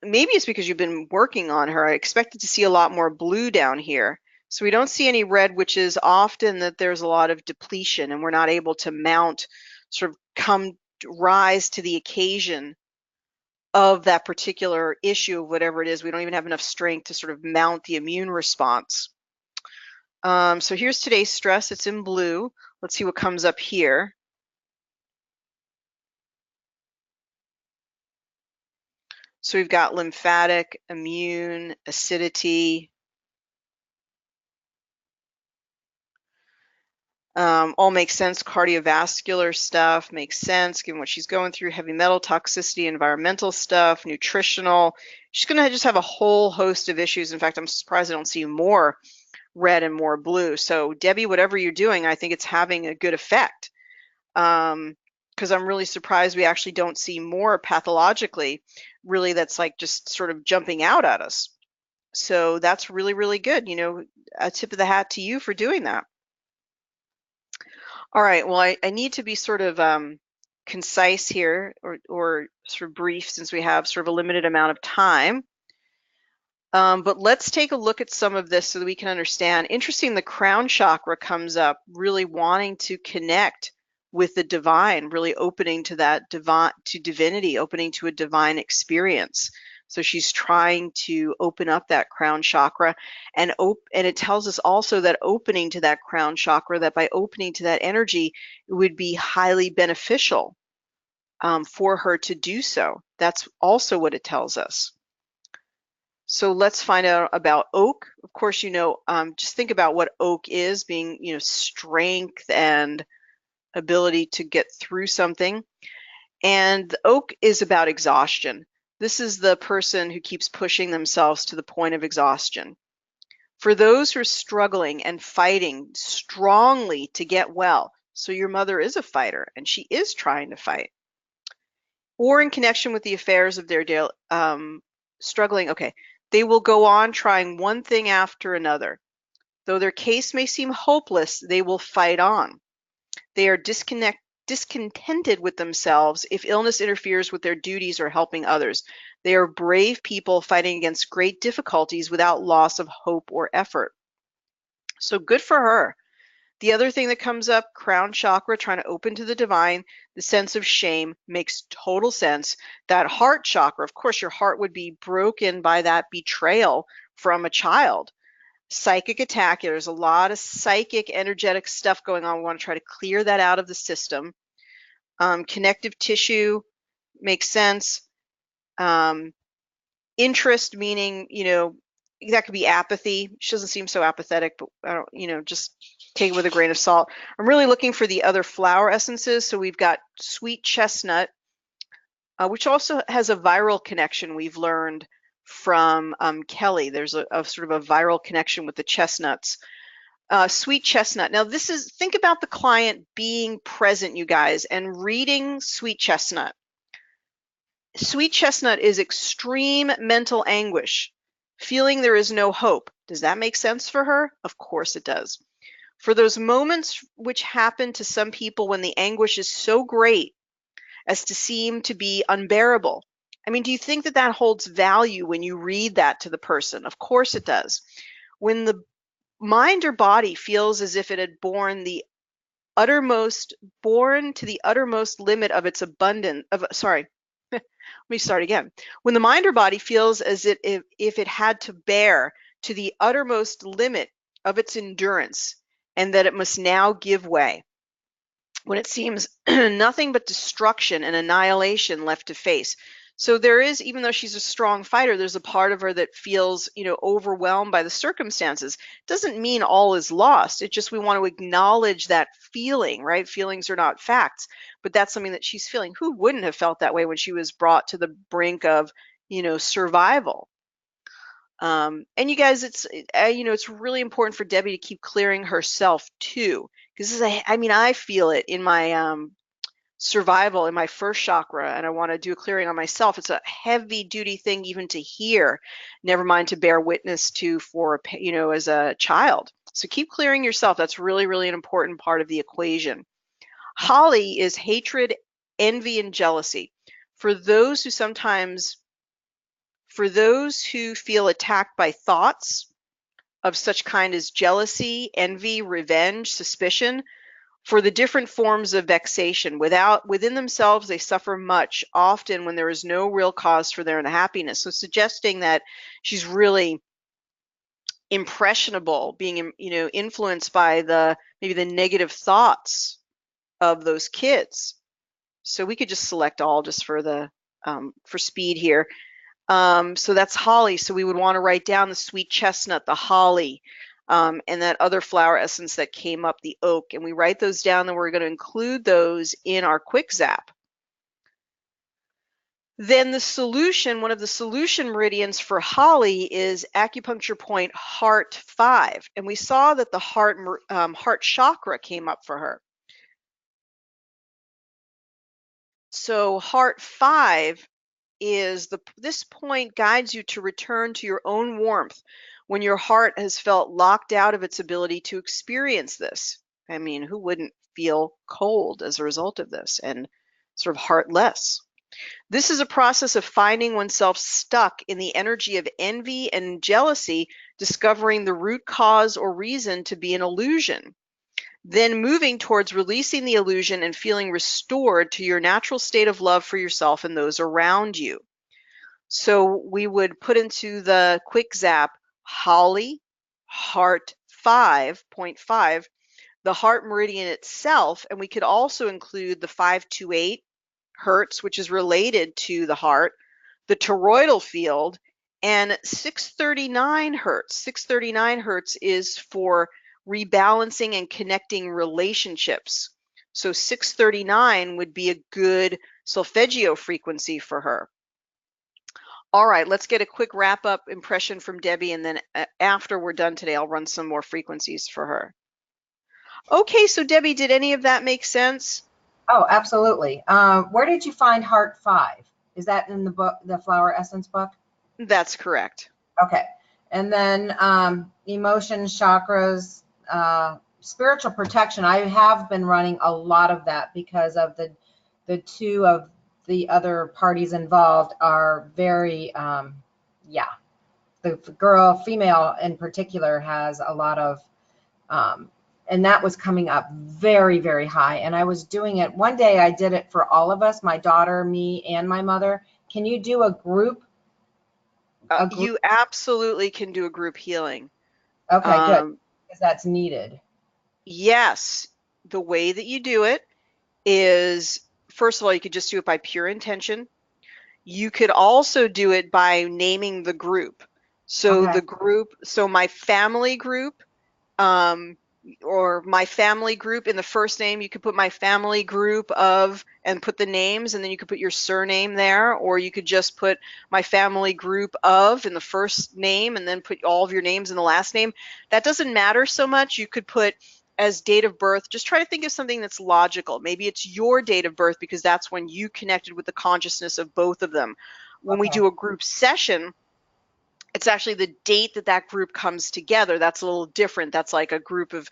Maybe it's because you've been working on her. I expected to see a lot more blue down here. So we don't see any red, which is often that there's a lot of depletion and we're not able to mount, sort of rise to the occasion of that particular issue of whatever it is. We don't even have enough strength to sort of mount the immune response. So here's today's stress. It's in blue. Let's see what comes up here. So we've got lymphatic, immune, acidity, all makes sense. Cardiovascular stuff makes sense given what she's going through, heavy metal toxicity, environmental stuff, nutritional. She's going to just have a whole host of issues. In fact, I'm surprised I don't see more red and more blue. So Debbie, whatever you're doing, I think it's having a good effect. Because I'm really surprised we actually don't see more pathologically, really, that's like just sort of jumping out at us. So that's really, really good. A tip of the hat to you for doing that. All right, well, I need to be sort of concise here, or sort of brief, since we have sort of a limited amount of time. But let's take a look at some of this so that we can understand. Interesting, the crown chakra comes up, really wanting to connect with the divine, really opening to that divinity, opening to a divine experience. So she's trying to open up that crown chakra, and it tells us also that opening to that crown chakra, that by opening to that energy, it would be highly beneficial for her to do so. That's also what it tells us. So let's find out about oak. Of course, just think about what oak is, being, strength and ability to get through something. And the oak is about exhaustion. This is the person who keeps pushing themselves to the point of exhaustion. For those who are struggling and fighting strongly to get well, so your mother is a fighter and she is trying to fight, or in connection with the affairs of their daily, struggling, okay, they will go on trying one thing after another. Though their case may seem hopeless, they will fight on. They are discontented with themselves if illness interferes with their duties or helping others. They are brave people fighting against great difficulties without loss of hope or effort. So good for her. The other thing that comes up, crown chakra, trying to open to the divine, the sense of shame makes total sense. That heart chakra, of course, your heart would be broken by that betrayal from a child. Psychic attack, there's a lot of psychic, energetic stuff going on. We want to try to clear that out of the system. Connective tissue, makes sense. Interest, meaning, that could be apathy. She doesn't seem so apathetic, but I don't, just take it with a grain of salt. I'm really looking for the other flower essences. So we've got sweet chestnut, which also has a viral connection we've learned from Kelly. There's a sort of a viral connection with the chestnuts. Sweet chestnut. Now think about the client being present, you guys, and reading sweet chestnut. Sweet chestnut is extreme mental anguish, feeling there is no hope. Does that make sense for her? Of course it does. For those moments which happen to some people when the anguish is so great as to seem to be unbearable. I mean, do you think that that holds value when you read that to the person? Of course it does. When the mind or body feels as if it had born to the uttermost limit of its abundance of, sorry, let me start again. When the mind or body feels as if it had to bear to the uttermost limit of its endurance and that it must now give way. When it seems nothing but destruction and annihilation left to face. So there is, even though she's a strong fighter, there's a part of her that feels, overwhelmed by the circumstances. Doesn't mean all is lost. It just, we want to acknowledge that feeling, right? Feelings are not facts, but that's something that she's feeling. Who wouldn't have felt that way when she was brought to the brink of, survival? And you guys, it's really important for Debbie to keep clearing herself too, because I feel it in my survival in my first chakra, and I want to do a clearing on myself. It's a heavy duty thing even to hear, never mind to bear witness to for, as a child. So keep clearing yourself. That's really, really an important part of the equation. Holly is hatred, envy, and jealousy. For those who feel attacked by thoughts of such kind as jealousy, envy, revenge, suspicion, for the different forms of vexation. Within themselves, they suffer much, often when there is no real cause for their unhappiness. So suggesting that she's really impressionable, being, influenced by maybe the negative thoughts of those kids. So we could just select all just for speed here. So that's holly. So we would want to write down the sweet chestnut, the holly, and that other flower essence that came up, the oak. And we write those down, and we're going to include those in our quick zap. Then the solution, one of the solution meridians for holly is acupuncture point heart 5. And we saw that the heart chakra came up for her. So heart 5 is this point guides you to return to your own warmth when your heart has felt locked out of its ability to experience this. I mean, who wouldn't feel cold as a result of this and sort of heartless? This is a process of finding oneself stuck in the energy of envy and jealousy, discovering the root cause or reason to be an illusion. Then moving towards releasing the illusion and feeling restored to your natural state of love for yourself and those around you. So we would put into the quick zap holly, heart 5.5, the heart meridian itself, and we could also include the 528 hertz, which is related to the heart, the toroidal field, and 639 hertz. 639 hertz is for rebalancing and connecting relationships. So 639 would be a good solfeggio frequency for her. All right, let's get a quick wrap up impression from Debbie, and then after we're done today, I'll run some more frequencies for her. Okay, so Debbie, did any of that make sense? Oh, absolutely. Where did you find Heart 5? Is that in the book, the Flower Essence book? That's correct. Okay. And then emotions, chakras, spiritual protection. I have been running a lot of that because of the two of the other parties involved are very, yeah. The female in particular, has a lot of, and that was coming up very, very high. And I was doing it one day. I did it for all of us, my daughter, me, and my mother. Can you do a group? You absolutely can do a group healing. Okay, good, because that's needed. Yes, the way that you do it is first of all, you could just do it by pure intention. You could also do it by naming the group. So Okay. the group, so my family group, um, or my family group in the first name, you could put my family group of and put the names, and then you could put your surname there, or you could just put my family group of in the first name and then put all of your names in the last name. That doesn't matter so much. You could put as date of birth, just try to think of something that's logical. Maybe it's your date of birth because that's when you connected with the consciousness of both of them. When we Okay. do a group session, it's actually the date that that group comes together. That's a little different. That's like a group of,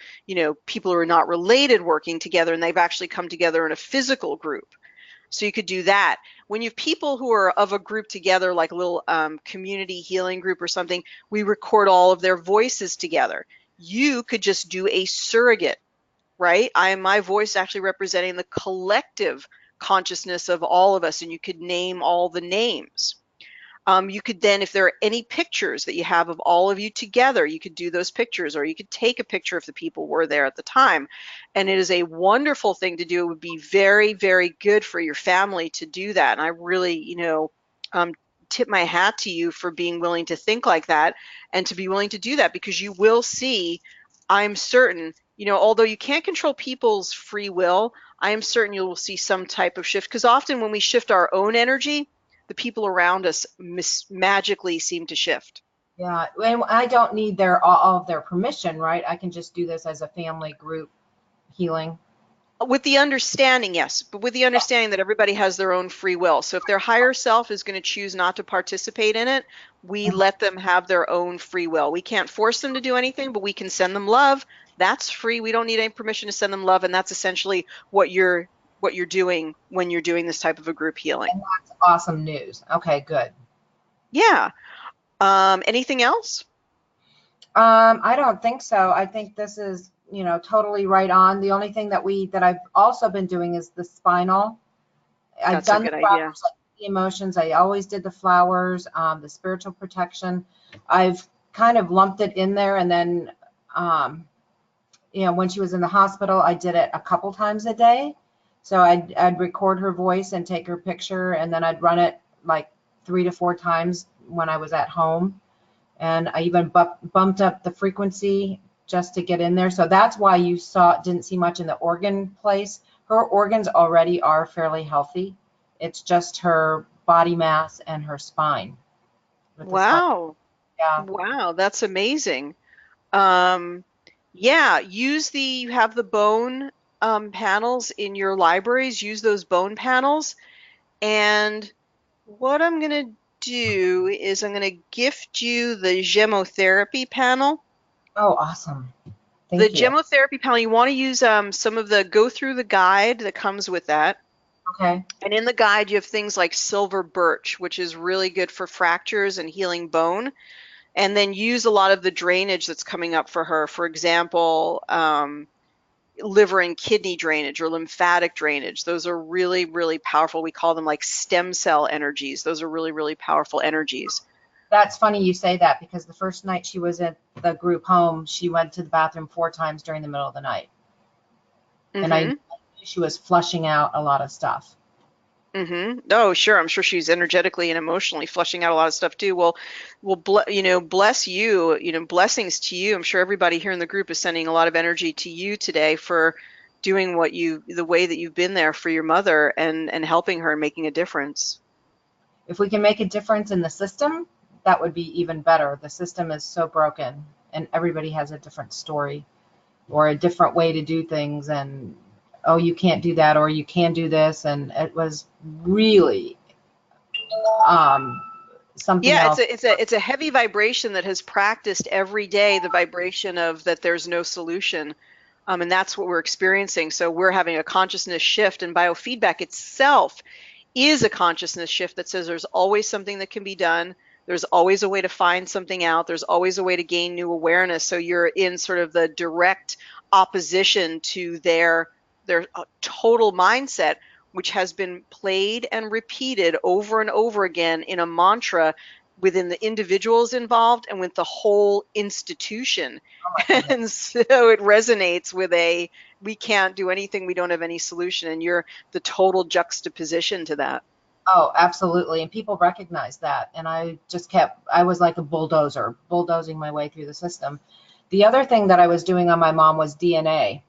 people who are not related working together, and they've actually come together in a physical group. So you could do that. When you have people who are of a group together, like a little community healing group or something, we record all of their voices together. You could just do a surrogate, right? I am my voice actually representing the collective consciousness of all of us, and you could name all the names. You could then, if there are any pictures that you have of all of you together, you could do those pictures, or you could take a picture if the people were there at the time. And it is a wonderful thing to do. It would be very, very good for your family to do that. And I really, um, tip my hat to you for being willing to think like that and to be willing to do that, because you will see, I'm certain, although you can't control people's free will, I am certain you will see some type of shift. Because often when we shift our own energy, the people around us magically seem to shift. Yeah. And I don't need all of their permission, right? I can just do this as a family group healing. With the understanding, yes, but with the understanding that everybody has their own free will. So if their higher self is going to choose not to participate in it, we Mhm. let them have their own free will. We can't force them to do anything, but we can send them love. That's free. We don't need any permission to send them love, and that's essentially what you're doing when you're doing this type of a group healing. And that's awesome news. Okay, good. Yeah. Anything else? I don't think so. I think this is, totally right on. The only thing that I've also been doing is the spinal. I've That's a done the good idea. flowers, like the emotions. I always did the flowers, the spiritual protection. I've kind of lumped it in there, and then, um, when she was in the hospital, I did it a couple times a day. So I'd record her voice and take her picture, and then I'd run it like 3 to 4 times when I was at home. And I even bumped up the frequency just to get in there. So that's why you didn't see much in the organ place. Her organs already are fairly healthy. It's just her body mass and her spine with the spine. Wow. Yeah. Wow, that's amazing. Um, yeah, you have the bone panels in your libraries, use those bone panels. And what I'm going to do is I'm going to gift you the gemotherapy panel. Oh, awesome. The Thank you. gemotherapy panel, you want to use some of go through the guide that comes with that. Okay. And in the guide, you have things like silver birch, which is really good for fractures and healing bone. And then use a lot of the drainage that's coming up for her. For example, liver and kidney drainage or lymphatic drainage. Those are really, really powerful. We call them like stem cell energies. Those are really, really powerful energies. That's funny you say that because the first night she was at the group home, she went to the bathroom 4 times during the middle of the night. And I knew Mm-hmm. she was flushing out a lot of stuff. Mm-hmm. Oh, sure. I'm sure she's energetically and emotionally flushing out a lot of stuff too. Bless you, blessings to you. I'm sure everybody here in the group is sending a lot of energy to you today for doing the way that you've been there for your mother and helping her and making a difference. If we can make a difference in the system, that would be even better. The system is so broken and everybody has a different story or a different way to do things. And, oh, you can't do that or you can do this. And it was really um, something Yeah, else. it's a heavy vibration that has practiced every day, the vibration of that there's no solution. And that's what we're experiencing. So we're having a consciousness shift, and biofeedback itself is a consciousness shift that says there's always something that can be done. There's always a way to find something out. There's always a way to gain new awareness. So you're in sort of the direct opposition to their total mindset, which has been played and repeated over and over again in a mantra within the individuals involved and with the whole institution. Oh my goodness. And so it resonates with a, we can't do anything, we don't have any solution, and you're the total juxtaposition to that. Oh, absolutely. And people recognize that. And I was like a bulldozer, bulldozing my way through the system. The other thing that I was doing on my mom was DNA.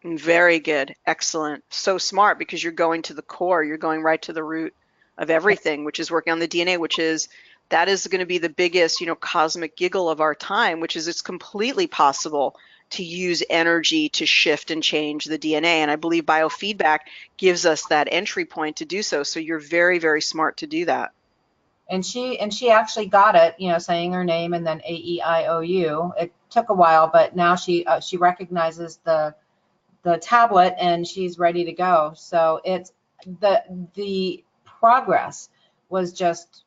Very good. Excellent. So smart, because you're going to the core. You're going right to the root of everything, which is working on the DNA, which is, that is going to be the biggest, cosmic giggle of our time, which is it's completely possible to use energy to shift and change the DNA. And I believe biofeedback gives us that entry point to do so. So you're very, very smart to do that. And she actually got it, saying her name and then AEIOU. It took a while, but now she recognizes the tablet and she's ready to go. So it's the progress was just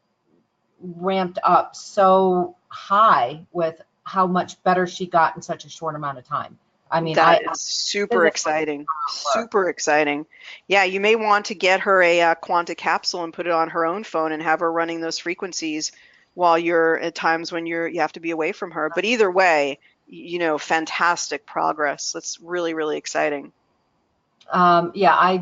ramped up so high with how much better she got in such a short amount of time. I mean, That I is super physically exciting. work. Super exciting. Yeah, you may want to get her a, quanta capsule and put it on her own phone and have her running those frequencies while you're at times when you have to be away from her. But either way, fantastic progress. That's really, really exciting. Yeah,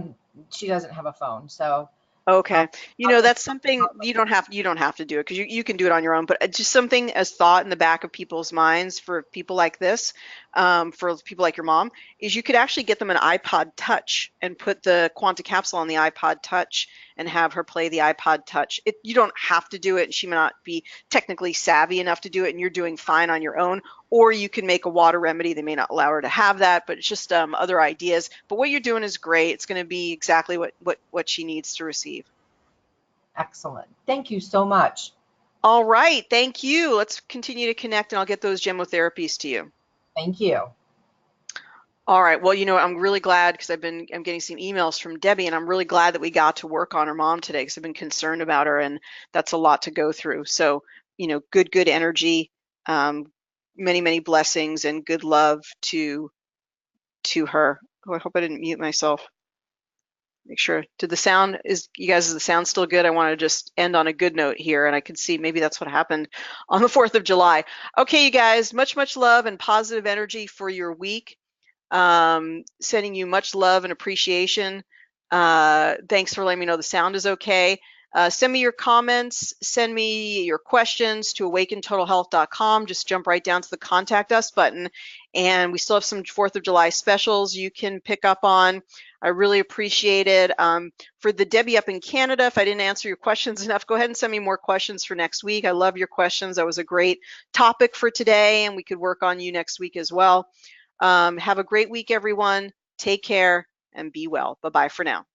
she doesn't have a phone, so um, Okay. I'll just That's something you don't have to do it, because you can do it on your own, but just something as thought in the back of people's minds for people like this, for people like your mom, is you could actually get them an iPod Touch and put the quanta capsule on the iPod Touch and have her play the iPod Touch. You don't have to do it, and she may not be technically savvy enough to do it, and you're doing fine on your own. Or you can make a water remedy. They may not allow her to have that, but it's just other ideas. But what you're doing is great. It's going to be exactly what she needs to receive. excellent. Thank you so much. All right, thank you. Let's continue to connect, and I'll get those gemotherapies to you. Thank you. All right. Well, I'm really glad, because I'm getting some emails from Debbie, and I'm really glad that we got to work on her mom today, because I've been concerned about her, and that's a lot to go through. So, good energy, many, many blessings, and good love to her. Oh, I hope I didn't mute myself. Make sure. Is the sound still good? I want to just end on a good note here, and I can see maybe that's what happened on the 4th of July. Okay, you guys, much, much love and positive energy for your week. Sending you much love and appreciation. Thanks for letting me know the sound is okay. Send me your comments, send me your questions to awakentotalhealth.com. Just jump right down to the contact us button. And we still have some 4th of July specials you can pick up on. I really appreciate it. For the Debbie up in Canada, if I didn't answer your questions enough, go ahead and send me more questions for next week. I love your questions. That was a great topic for today, and we could work on you next week as well. Have a great week, everyone. Take care and be well. Bye-bye for now.